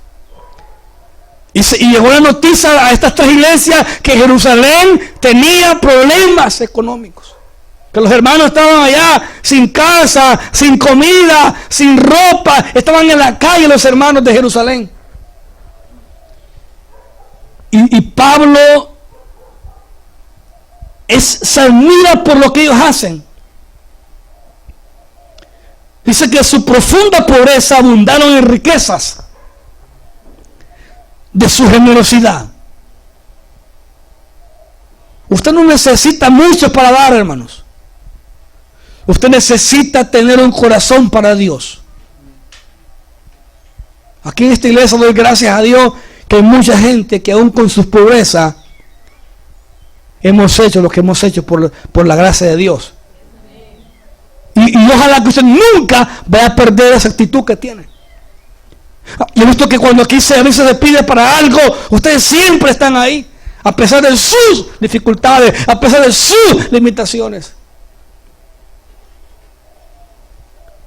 Y llegó la noticia a estas 3 iglesias que Jerusalén tenía problemas económicos. Que los hermanos estaban allá sin casa, sin comida, sin ropa. Estaban en la calle los hermanos de Jerusalén. Y Pablo se admira por lo que ellos hacen. Dice que su profunda pobreza abundaron en riquezas de su generosidad. Usted no necesita mucho para dar, hermanos. Usted necesita tener un corazón para Dios. Aquí en esta iglesia doy gracias a Dios que hay mucha gente que aún con su pobreza hemos hecho lo que hemos hecho por la gracia de Dios. Y ojalá que usted nunca vaya a perder esa actitud que tiene. Yo he visto que cuando aquí a veces se pide para algo, ustedes siempre están ahí, a pesar de sus dificultades, a pesar de sus limitaciones.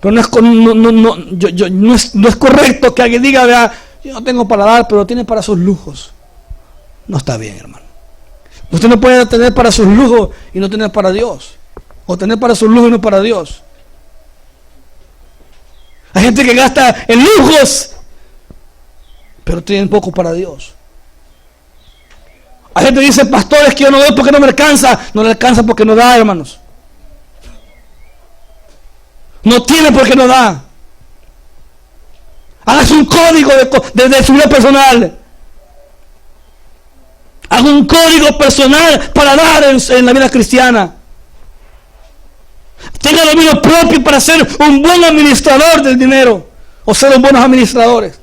Pero no es correcto que alguien diga, vea, yo no tengo para dar, pero tiene para sus lujos. No está bien, hermano. Usted no puede tener para sus lujos y no tener para Dios. O tener para sus lujos y no para Dios. Hay gente que gasta en lujos, pero tienen poco para Dios. Hay gente que dice, pastores, que yo no doy porque no me alcanza. No le alcanza porque no da, hermanos. No tiene porque no da. Hágase un código de su vida personal. Haga un código personal para dar en la vida cristiana. Tenga dominio propio para ser un buen administrador del dinero. O ser un buenos administradores.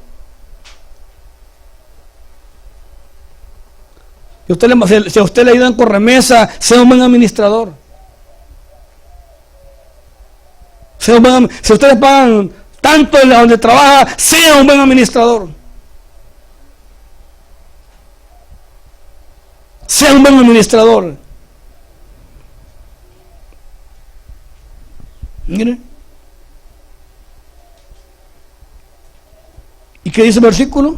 Si a usted le ayudan con remesa, sea un buen administrador. Si ustedes pagan tanto en donde trabaja, sea un buen administrador. Sea un buen administrador. Mire. ¿Y qué dice el versículo?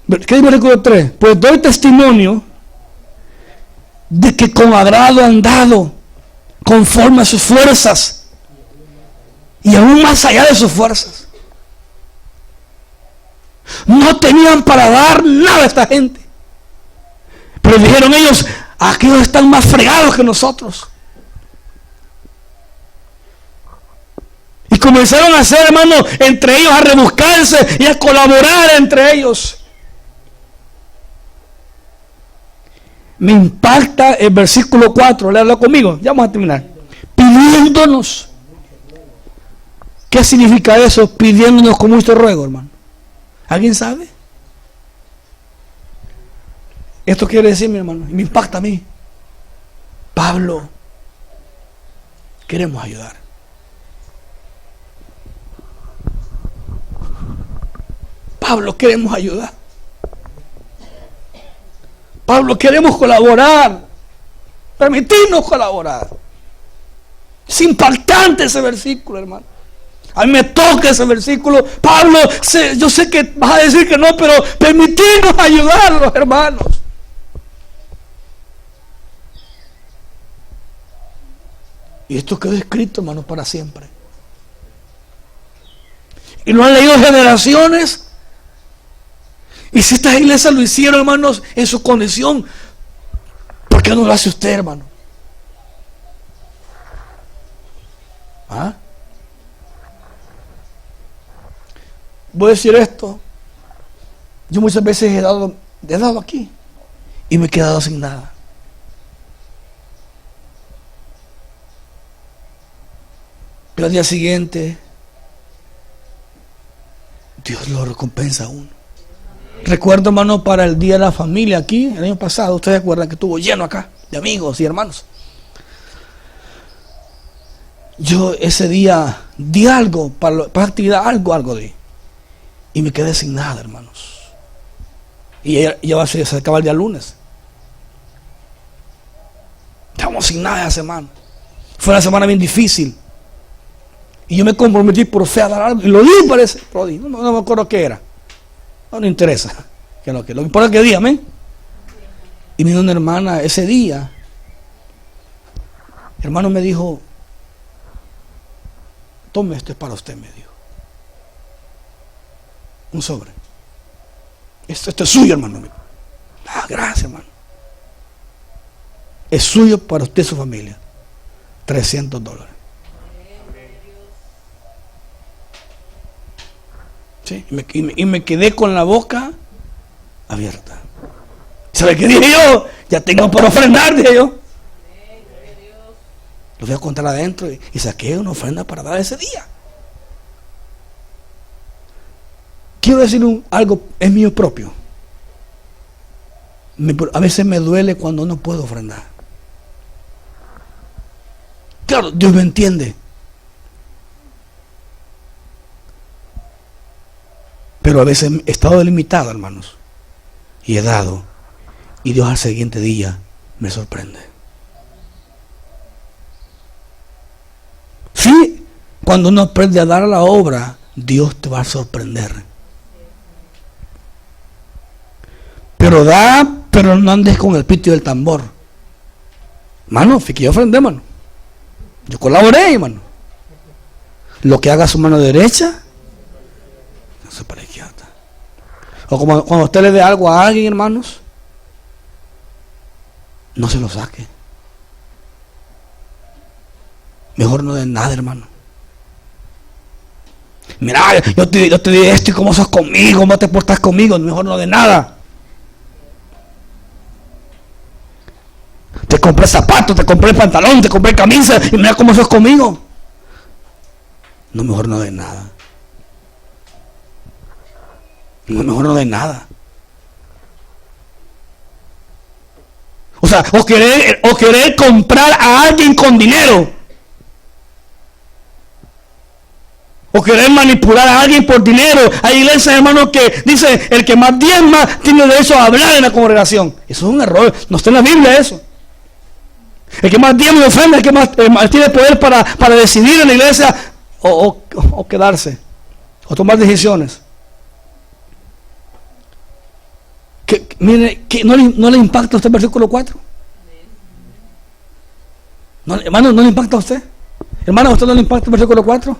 ¿Qué dice el versículo 3? Pues doy testimonio de que con agrado han dado conforme a sus fuerzas y aún más allá de sus fuerzas. No tenían para dar nada a esta gente, pero dijeron ellos: aquellos están más fregados que nosotros. Y comenzaron a hacer, hermano, entre ellos, a rebuscarse y a colaborar entre ellos. Me impacta el versículo 4, léalo conmigo, ya vamos a terminar. Pidiéndonos. ¿Qué significa eso? Pidiéndonos como este ruego, hermano. ¿Alguien sabe? Esto quiere decir, mi hermano, y me impacta a mí: Pablo, queremos ayudar. Pablo, queremos ayudar. Pablo, queremos colaborar. Permitirnos colaborar. Es impactante ese versículo, hermano. A mí me toca ese versículo. Pablo, yo sé que vas a decir que no, pero permitirnos ayudar a los hermanos. Y esto quedó escrito, hermano, para siempre. Y lo han leído generaciones. Y si estas iglesias lo hicieron, hermanos, en su condición, ¿por qué no lo hace usted, hermano? ¿Ah? Voy a decir esto. Yo muchas veces he dado aquí y me he quedado sin nada. Pero al día siguiente Dios lo recompensa a uno. Recuerdo, hermano, para el Día de la Familia aquí, el año pasado, ustedes recuerdan que estuvo lleno acá de amigos y hermanos. Yo ese día di algo para actividad, algo di. Y me quedé sin nada, hermanos. Y ya se acaba el día lunes. Estamos sin nada esa semana. Fue una semana bien difícil. Y yo me comprometí por fe a dar algo. Y lo di, parece. No me acuerdo qué era. No interesa. Lo que importa es que día, amén. Y vino una hermana ese día. El hermano me dijo: tome, esto es para usted, me dijo. Un sobre. Esto es suyo, hermano. Gracias, hermano. Es suyo para usted y su familia. $300. ¿Sí? Y me quedé con la boca abierta. ¿Sabe qué dije yo? Ya tengo para ofrendar, dije yo. Lo voy a contar adentro y saqué una ofrenda para dar ese día. Quiero decir algo, es mío propio. A veces me duele cuando no puedo ofrendar. Claro, Dios me entiende. Pero a veces he estado limitado, hermanos. Y he dado. Y Dios al siguiente día me sorprende. Sí, cuando uno aprende a dar a la obra, Dios te va a sorprender. Pero pero no andes con el pito y el tambor. Mano, fui que yo ofrendé, mano. Yo colaboré, hermano. Lo que haga su mano derecha, no se para izquierda. O como cuando usted le dé algo a alguien, hermanos, no se lo saque. Mejor no de nada, hermano. Mira, yo te di esto y cómo sos conmigo, cómo te portas conmigo. Mejor no de nada. Te compré zapatos, te compré pantalón, te compré camisa y mira cómo sos conmigo. No, mejor no de nada. No, mejor no de nada. O sea, o querer comprar a alguien con dinero. O querer manipular a alguien por dinero. Hay iglesias, hermanos, que dice el que más diezma tiene derecho a hablar en la congregación. Eso es un error. No está en la Biblia eso. El que más diezma y ofrenda, el que más tiene poder para decidir en la iglesia o quedarse. O tomar decisiones. Mire, ¿no le impacta a usted el versículo 4? No, hermano, ¿no le impacta a usted? Hermano, ¿a usted no le impacta el versículo 4?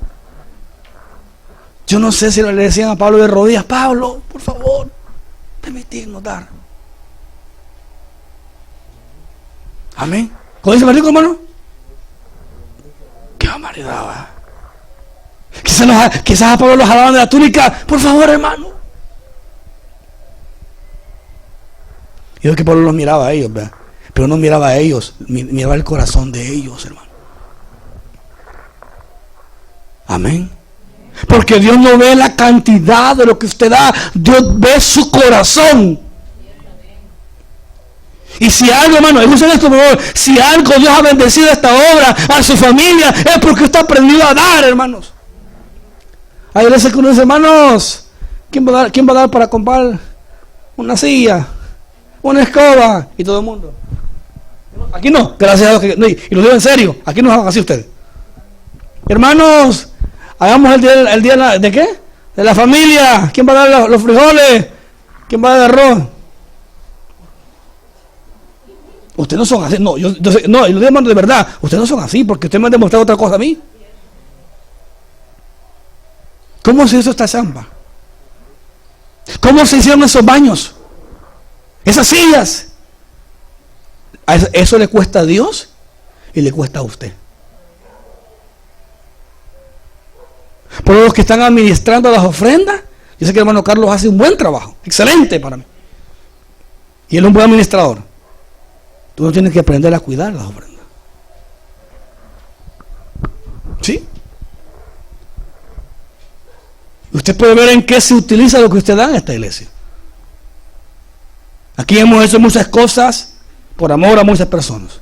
Yo no sé si le decían a Pablo de rodillas: Pablo, por favor, permitirnos dar. Amén. ¿Cómo dice el versículo, hermano? Qué barbaridad, ¿va? Quizás a Pablo los jalaban de la túnica. Por favor, hermano. Y es que Pablo los miraba a ellos, ¿verdad? Pero no miraba a ellos, miraba el corazón de ellos, hermano. Amén. Porque Dios no ve la cantidad de lo que usted da, Dios ve su corazón. Y si algo, hermano, escuchen esto, por favor, si algo Dios ha bendecido a esta obra, a su familia, es porque usted ha aprendido a dar, hermanos. Hay veces que uno dice: hermanos, ¿quién va a dar para comprar una silla, una escoba? Y todo el mundo. Aquí no, gracias a Dios. Y lo digo en serio, aquí no hagan así ustedes. Hermanos, hagamos el día ¿de qué? De la familia. ¿Quién va a dar los frijoles? ¿Quién va a dar el arroz? Ustedes no son así. No, yo lo digo, hermano, de verdad. Ustedes no son así porque ustedes me han demostrado otra cosa a mí. ¿Cómo se hizo esta chamba? ¿Cómo se hicieron esos baños? Esas sillas. Eso le cuesta a Dios y le cuesta a usted. Por los que están administrando las ofrendas, yo sé que el hermano Carlos hace un buen trabajo, excelente para mí. Y él es un buen administrador. Tú no tienes que aprender a cuidar las ofrendas. ¿Sí? Usted puede ver en qué se utiliza lo que usted da en esta iglesia. Aquí hemos hecho muchas cosas por amor a muchas personas.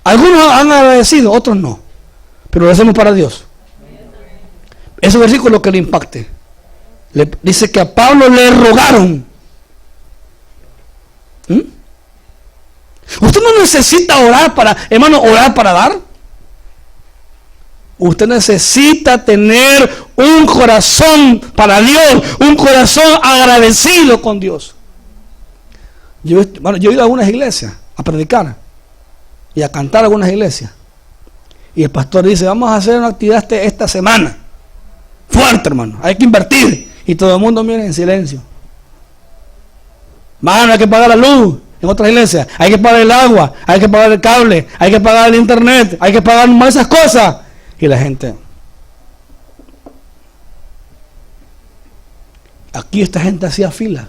Algunos han agradecido, otros no. Pero lo hacemos para Dios. Ese versículo que le impacte. Dice que a Pablo le rogaron. Usted no necesita orar para, hermano, orar para dar. Usted necesita tener un corazón para Dios, un corazón agradecido con Dios. Yo he ido a algunas iglesias a predicar y a cantar a algunas iglesias. Y el pastor dice: vamos a hacer una actividad esta semana. Fuerte, hermano, hay que invertir. Y todo el mundo mira en silencio. Mano, hay que pagar la luz. En otras iglesias hay que pagar el agua, hay que pagar el cable, hay que pagar el internet, hay que pagar más esas cosas. Y la gente, aquí esta gente hacía fila.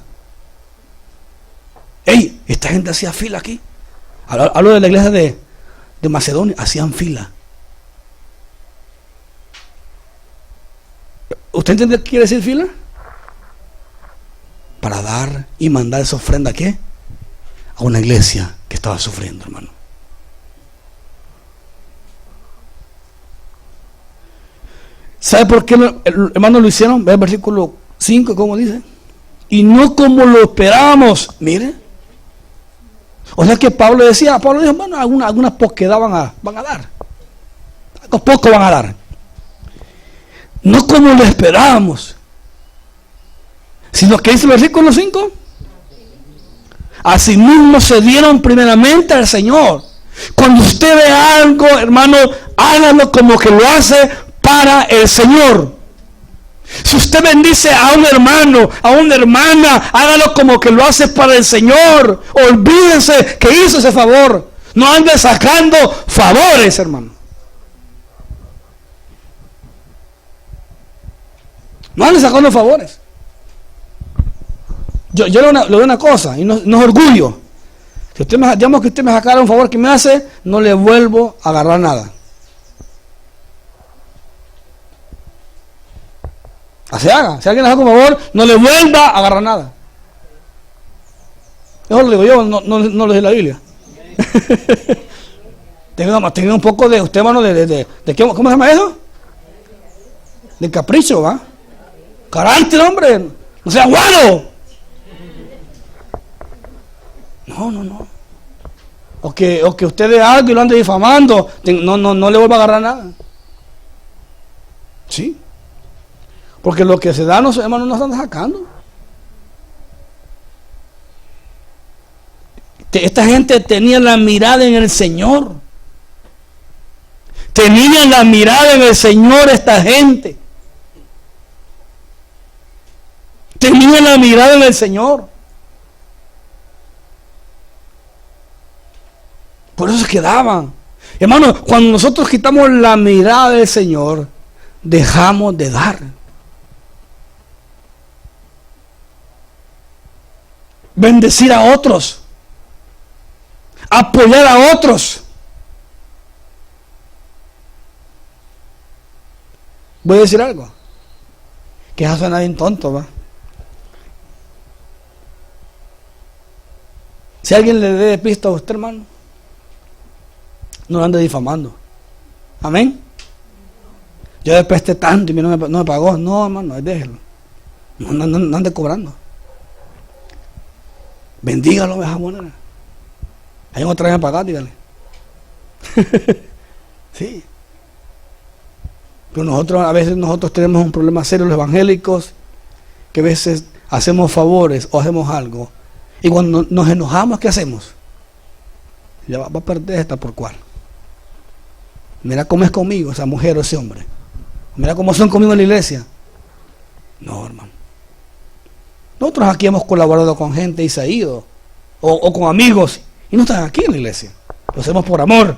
Esta gente hacía fila aquí. Hablo de la iglesia de Macedonia, hacían fila. ¿Usted entiende qué quiere decir fila? Para dar y mandar esa ofrenda, ¿a qué? A una iglesia que estaba sufriendo, hermano. ¿Sabe por qué, hermano, lo hicieron? Ve el versículo 5, ¿cómo dice? Y no como lo esperábamos. Mire. O sea que Pablo dijo: bueno, algunas poquedas van a dar. Algo poco van a dar. No como lo esperábamos. Sino que dice el versículo 5. Asimismo se dieron primeramente al Señor. Cuando usted ve algo, hermano, hágalo como que lo hace para el Señor. Si usted bendice a un hermano, a una hermana, hágalo como que lo hace para el Señor. Olvídense que hizo ese favor. No ande sacando favores, hermano. No ande sacando favores. Yo le doy una cosa, y no es orgullo. Si usted digamos que usted me sacara un favor que me hace, no le vuelvo a agarrar nada. Así haga. Si alguien le saca un favor, no le vuelva a agarrar nada. Eso lo digo yo, no lo dice la Biblia. Tenga un poco de usted, hermano, ¿cómo se llama eso? De capricho, ¿va? Carácter, hombre. No sea guano. No. O que usted de algo y lo ande difamando. No le vuelva a agarrar nada. Sí. Porque lo que se da, hermanos, no están sacando. Esta gente tenía la mirada en el Señor. Tenían la mirada en el Señor esta gente. Tenían la mirada en el Señor. Por eso se quedaban. Hermanos, cuando nosotros quitamos la mirada del Señor, dejamos de dar. Bendecir a otros. Apoyar a otros. Voy a decir algo. Que eso suena bien tonto, ¿va? Si alguien le dé pista a usted, hermano, no lo ande difamando. Amén. Yo le presté tanto y no me pagó. No, hermano, déjelo. No ande cobrando. Bendígalo de esa manera. Hay otra vez a pagar, dígale. Sí. Pero a veces nosotros tenemos un problema serio, los evangélicos, que a veces hacemos favores o hacemos algo. Y cuando nos enojamos, ¿qué hacemos? Ya va a perder esta por cual. Mira cómo es conmigo esa mujer o ese hombre. Mira cómo son conmigo en la iglesia. No, hermano. Nosotros aquí hemos colaborado con gente y se ha ido. O con amigos. Y no están aquí en la iglesia. Lo hacemos por amor.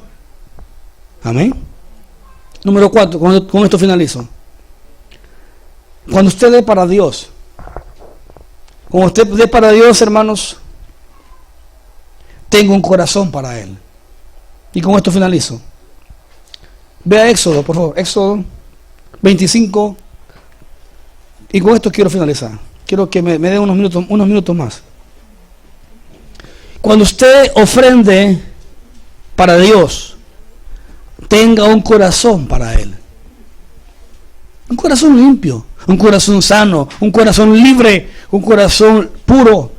Amén. Número 4. Con esto finalizo. Cuando usted dé para Dios. Cuando usted dé para Dios, hermanos, tengo un corazón para Él. Y con esto finalizo. Vea Éxodo, por favor. Éxodo 25. Y con esto quiero finalizar. Quiero que me dé unos minutos más. Cuando usted ofrende para Dios, tenga un corazón para Él. Un corazón limpio, un corazón sano, un corazón libre, un corazón puro.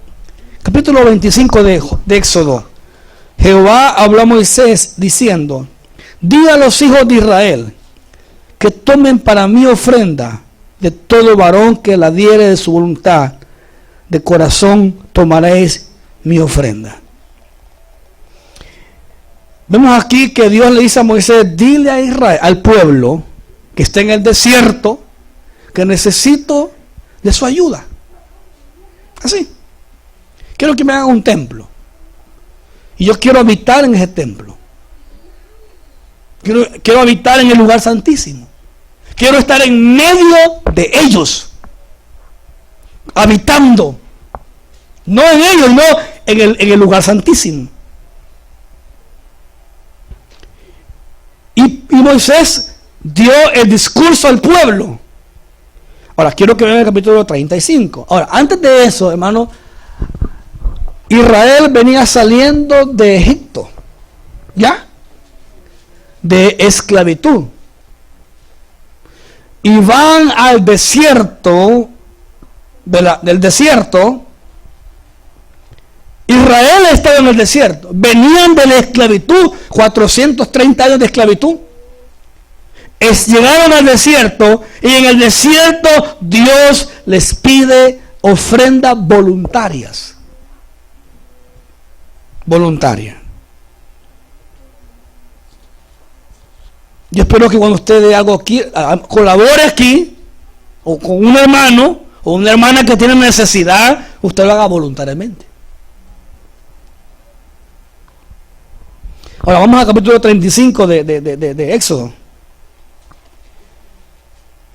Capítulo 25 de Éxodo. Jehová habló a Moisés diciendo: di a los hijos de Israel que tomen para mí ofrenda de todo varón que la diere de su voluntad. De corazón tomaréis mi ofrenda. Vemos aquí que Dios le dice a Moisés: dile a Israel, al pueblo que está en el desierto, que necesito de su ayuda. Así. Quiero que me hagan un templo. Y yo quiero habitar en ese templo. Quiero habitar en el lugar santísimo. Quiero estar en medio de ellos. Habitando. No en ellos, no en el lugar santísimo. Y Moisés dio el discurso al pueblo. Ahora, quiero que vean el capítulo 35. Ahora, antes de eso, hermano, Israel venía saliendo de Egipto. ¿Ya? De esclavitud. Y van al desierto, del desierto. Israel estaba en el desierto. Venían de la esclavitud, 430 años de esclavitud. Llegaron al desierto y en el desierto Dios les pide ofrendas voluntarias. Voluntaria. Yo espero que cuando usted dé algo aquí, colabore aquí, o con un hermano o una hermana que tiene necesidad, usted lo haga voluntariamente. Ahora vamos al capítulo 35 de Éxodo.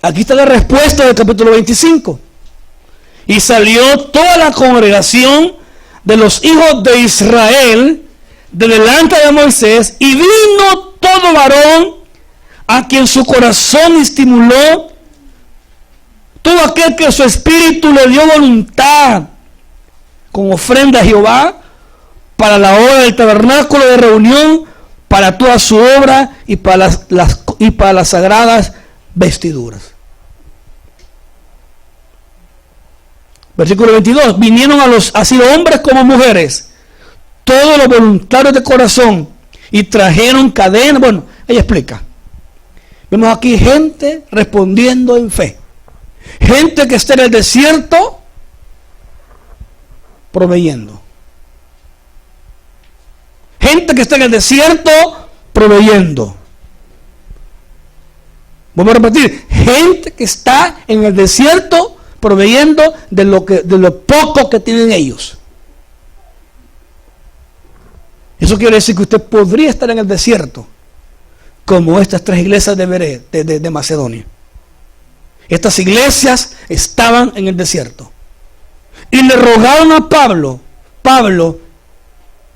Aquí está la respuesta del capítulo 25. Y salió toda la congregación de los hijos de Israel de delante de Moisés, y vino todo varón a quien su corazón estimuló, todo aquel que su espíritu le dio voluntad, con ofrenda a Jehová para la obra del tabernáculo de reunión, para toda su obra y para las sagradas vestiduras. Versículo 22. Vinieron así hombres como mujeres, todos los voluntarios de corazón, y trajeron cadenas. Bueno, ella explica. Vemos aquí gente respondiendo en fe. Gente que está en el desierto proveyendo. Gente que está en el desierto proveyendo. Vamos a repetir. Gente que está en el desierto proveyendo de lo poco que tienen ellos. Eso quiere decir que usted podría estar en el desierto como estas 3 iglesias de Macedonia. Estas iglesias estaban en el desierto y le rogaron a Pablo: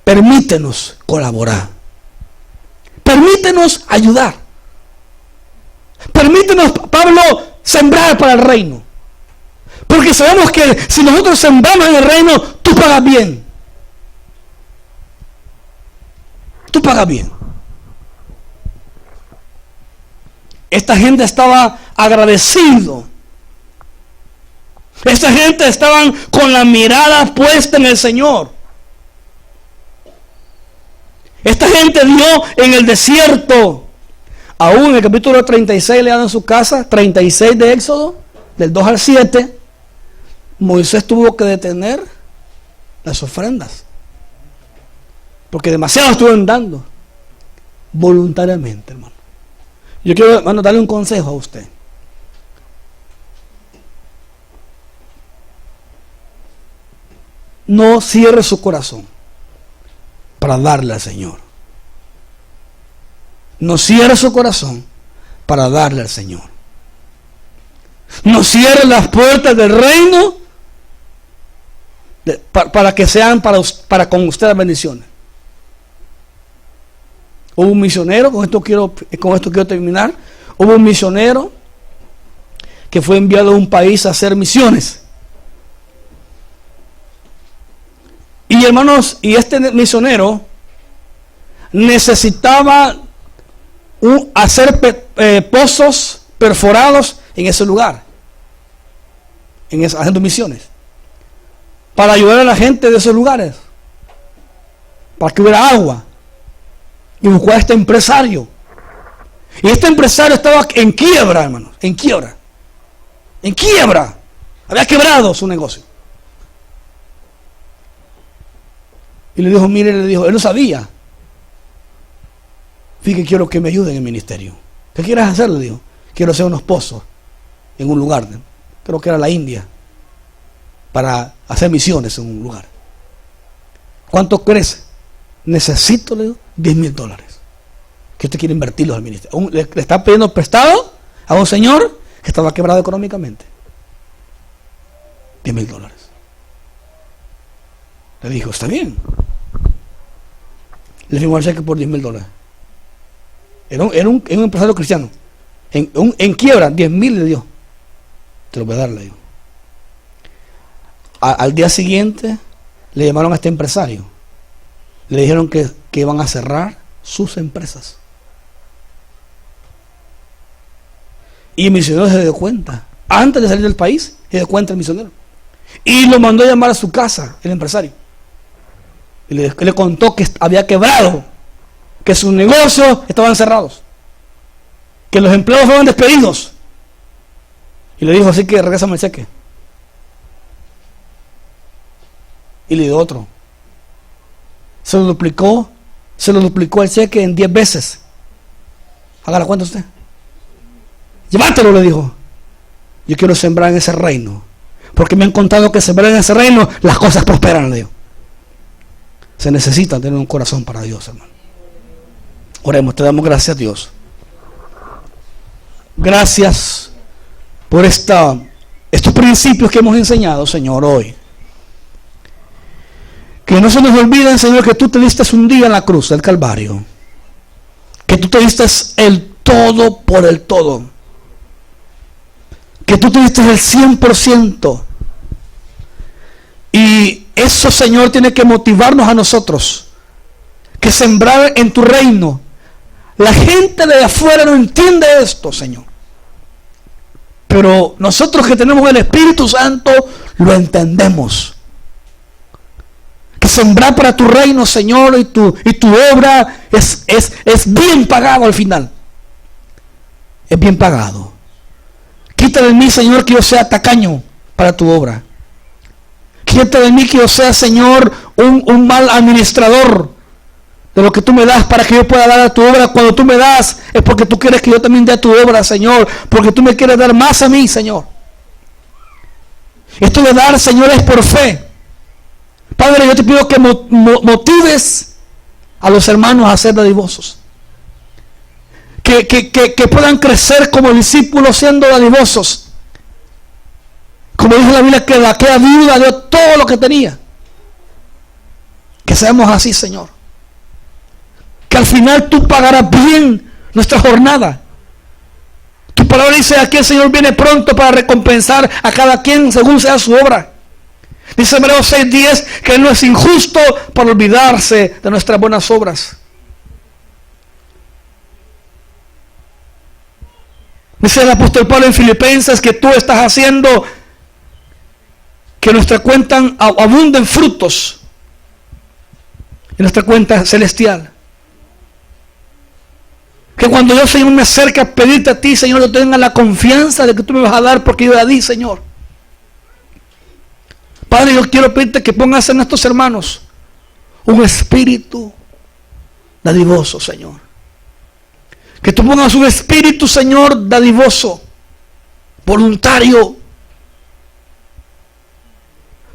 permítenos colaborar, permítenos ayudar, permítenos, Pablo, sembrar para el reino, porque sabemos que si nosotros sembramos en el reino, tú pagas bien, tú pagas bien. Esta gente estaba agradecido. Esta gente estaban con la mirada puesta en el Señor. Esta gente dio en el desierto. Aún en el capítulo 36 le dan en su casa, 36 de Éxodo, del 2 al 7, Moisés tuvo que detener las ofrendas, porque demasiado estuvieron dando voluntariamente, hermano. Yo quiero, hermano, darle un consejo a usted. No cierre su corazón para darle al Señor. No cierre su corazón para darle al Señor. No cierre las puertas del reino para que sean para con usted las bendiciones. Hubo un misionero, con esto quiero terminar. Hubo un misionero que fue enviado a un país a hacer misiones. Y hermanos, y este misionero necesitaba hacer pozos perforados en ese lugar, haciendo misiones, para ayudar a la gente de esos lugares, para que hubiera agua. Y buscó a este empresario. Y este empresario estaba en quiebra, hermanos. En quiebra. Había quebrado su negocio. Y le dijo, mire, él no sabía. Fíjate, quiero que me ayuden en el ministerio. ¿Qué quieres hacer? Le dijo. Quiero hacer unos pozos en un lugar. Creo que era la India. Para hacer misiones en un lugar. ¿Cuánto crees? Necesito, le digo, $10,000 que usted quiere invertirlos al ministerio. Le está pidiendo prestado a un señor que estaba quebrado económicamente. $10,000. Le dijo, está bien. Le firmó el cheque por $10,000. Era un empresario cristiano. En quiebra, 10,000 le dio. Te lo voy a dar, le digo. Al día siguiente le llamaron a este empresario. Le dijeron que iban a cerrar sus empresas. Y el misionero se dio cuenta. Antes de salir del país, se dio cuenta el misionero. Y lo mandó a llamar a su casa, el empresario. Y le contó que había quebrado, que sus negocios estaban cerrados, que los empleados fueron despedidos. Y le dijo, así que regrésame el cheque. Y le dio otro. Se lo duplicó el cheque en 10 veces. Haga la cuenta usted. Llévatelo, le dijo. Yo quiero sembrar en ese reino, porque me han contado que sembrar en ese reino las cosas prosperan, le digo. Se necesita tener un corazón para Dios, hermano. Oremos, te damos gracias a Dios. Gracias por estos principios que hemos enseñado, Señor, hoy. Que no se nos olviden, Señor, que tú te diste un día en la cruz del Calvario. Que tú te diste el todo por el todo. Que tú te diste el 100%. Y eso, Señor, tiene que motivarnos a nosotros. Que sembrar en tu reino. La gente de afuera no entiende esto, Señor. Pero nosotros que tenemos el Espíritu Santo, lo entendemos. Que sembrar para tu reino, Señor, y tu obra es bien pagado al final. Es bien pagado. Quita de mí, Señor, que yo sea tacaño para tu obra. Quita de mí que yo sea, Señor, un mal administrador de lo que tú me das para que yo pueda dar a tu obra. Cuando tú me das es porque tú quieres que yo también dé a tu obra, Señor, porque tú me quieres dar más a mí, Señor. Esto de dar, Señor, es por fe. Padre, yo te pido que motives a los hermanos a ser dadivosos. Que puedan crecer como discípulos siendo dadivosos. Como dice la Biblia, que aquella viuda dio todo lo que tenía. Que seamos así, Señor. Que al final tú pagarás bien nuestra jornada. Tu palabra dice: aquí el Señor viene pronto para recompensar a cada quien según sea su obra. Dice Hebreos 6:10 que Él no es injusto para olvidarse de nuestras buenas obras. Dice el apóstol Pablo en Filipenses que tú estás haciendo que nuestra cuenta abunde en frutos, en nuestra cuenta celestial. Que cuando yo, Señor, me acerque a pedirte a ti, Señor, yo tenga la confianza de que tú me vas a dar porque yo ya di, Señor. Padre, yo quiero pedirte que pongas en estos hermanos un espíritu dadivoso, Señor. Que tú pongas un espíritu, Señor, dadivoso, voluntario.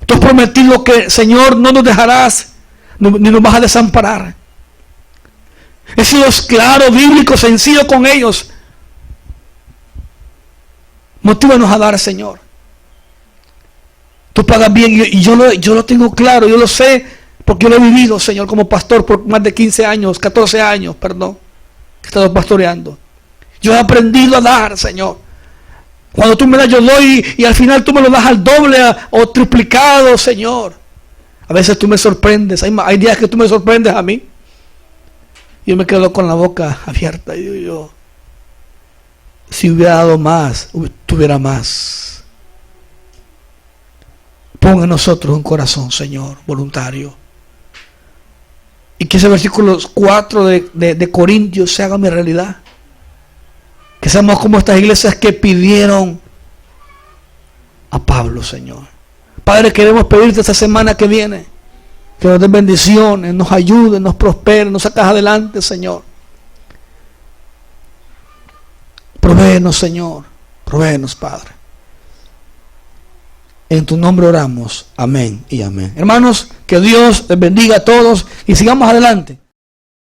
Tú has prometido que, Señor, no nos dejarás ni nos vas a desamparar. He sido claro, bíblico, sencillo con ellos. Motívanos a dar, Señor. Tú pagas bien y yo lo tengo claro, yo lo sé, porque yo lo he vivido, Señor, como pastor por más de 15 años, 14 años, perdón, que he estado pastoreando. Yo he aprendido a dar, Señor. Cuando tú me das, yo doy, y al final tú me lo das al doble o triplicado, Señor. A veces tú me sorprendes, hay días que tú me sorprendes a mí. Yo me quedo con la boca abierta y digo yo, si hubiera dado más, tuviera más. Ponga en nosotros un corazón, Señor, voluntario. Y que ese versículo 4 de Corintios se haga mi realidad. Que seamos como estas iglesias que pidieron a Pablo, Señor. Padre, queremos pedirte esta semana que viene que nos den bendiciones, nos ayuden, nos prosperen, nos sacas adelante, Señor. Provéenos, Señor. Provéenos, Padre. En tu nombre oramos. Amén y amén. Hermanos, que Dios les bendiga a todos y sigamos adelante.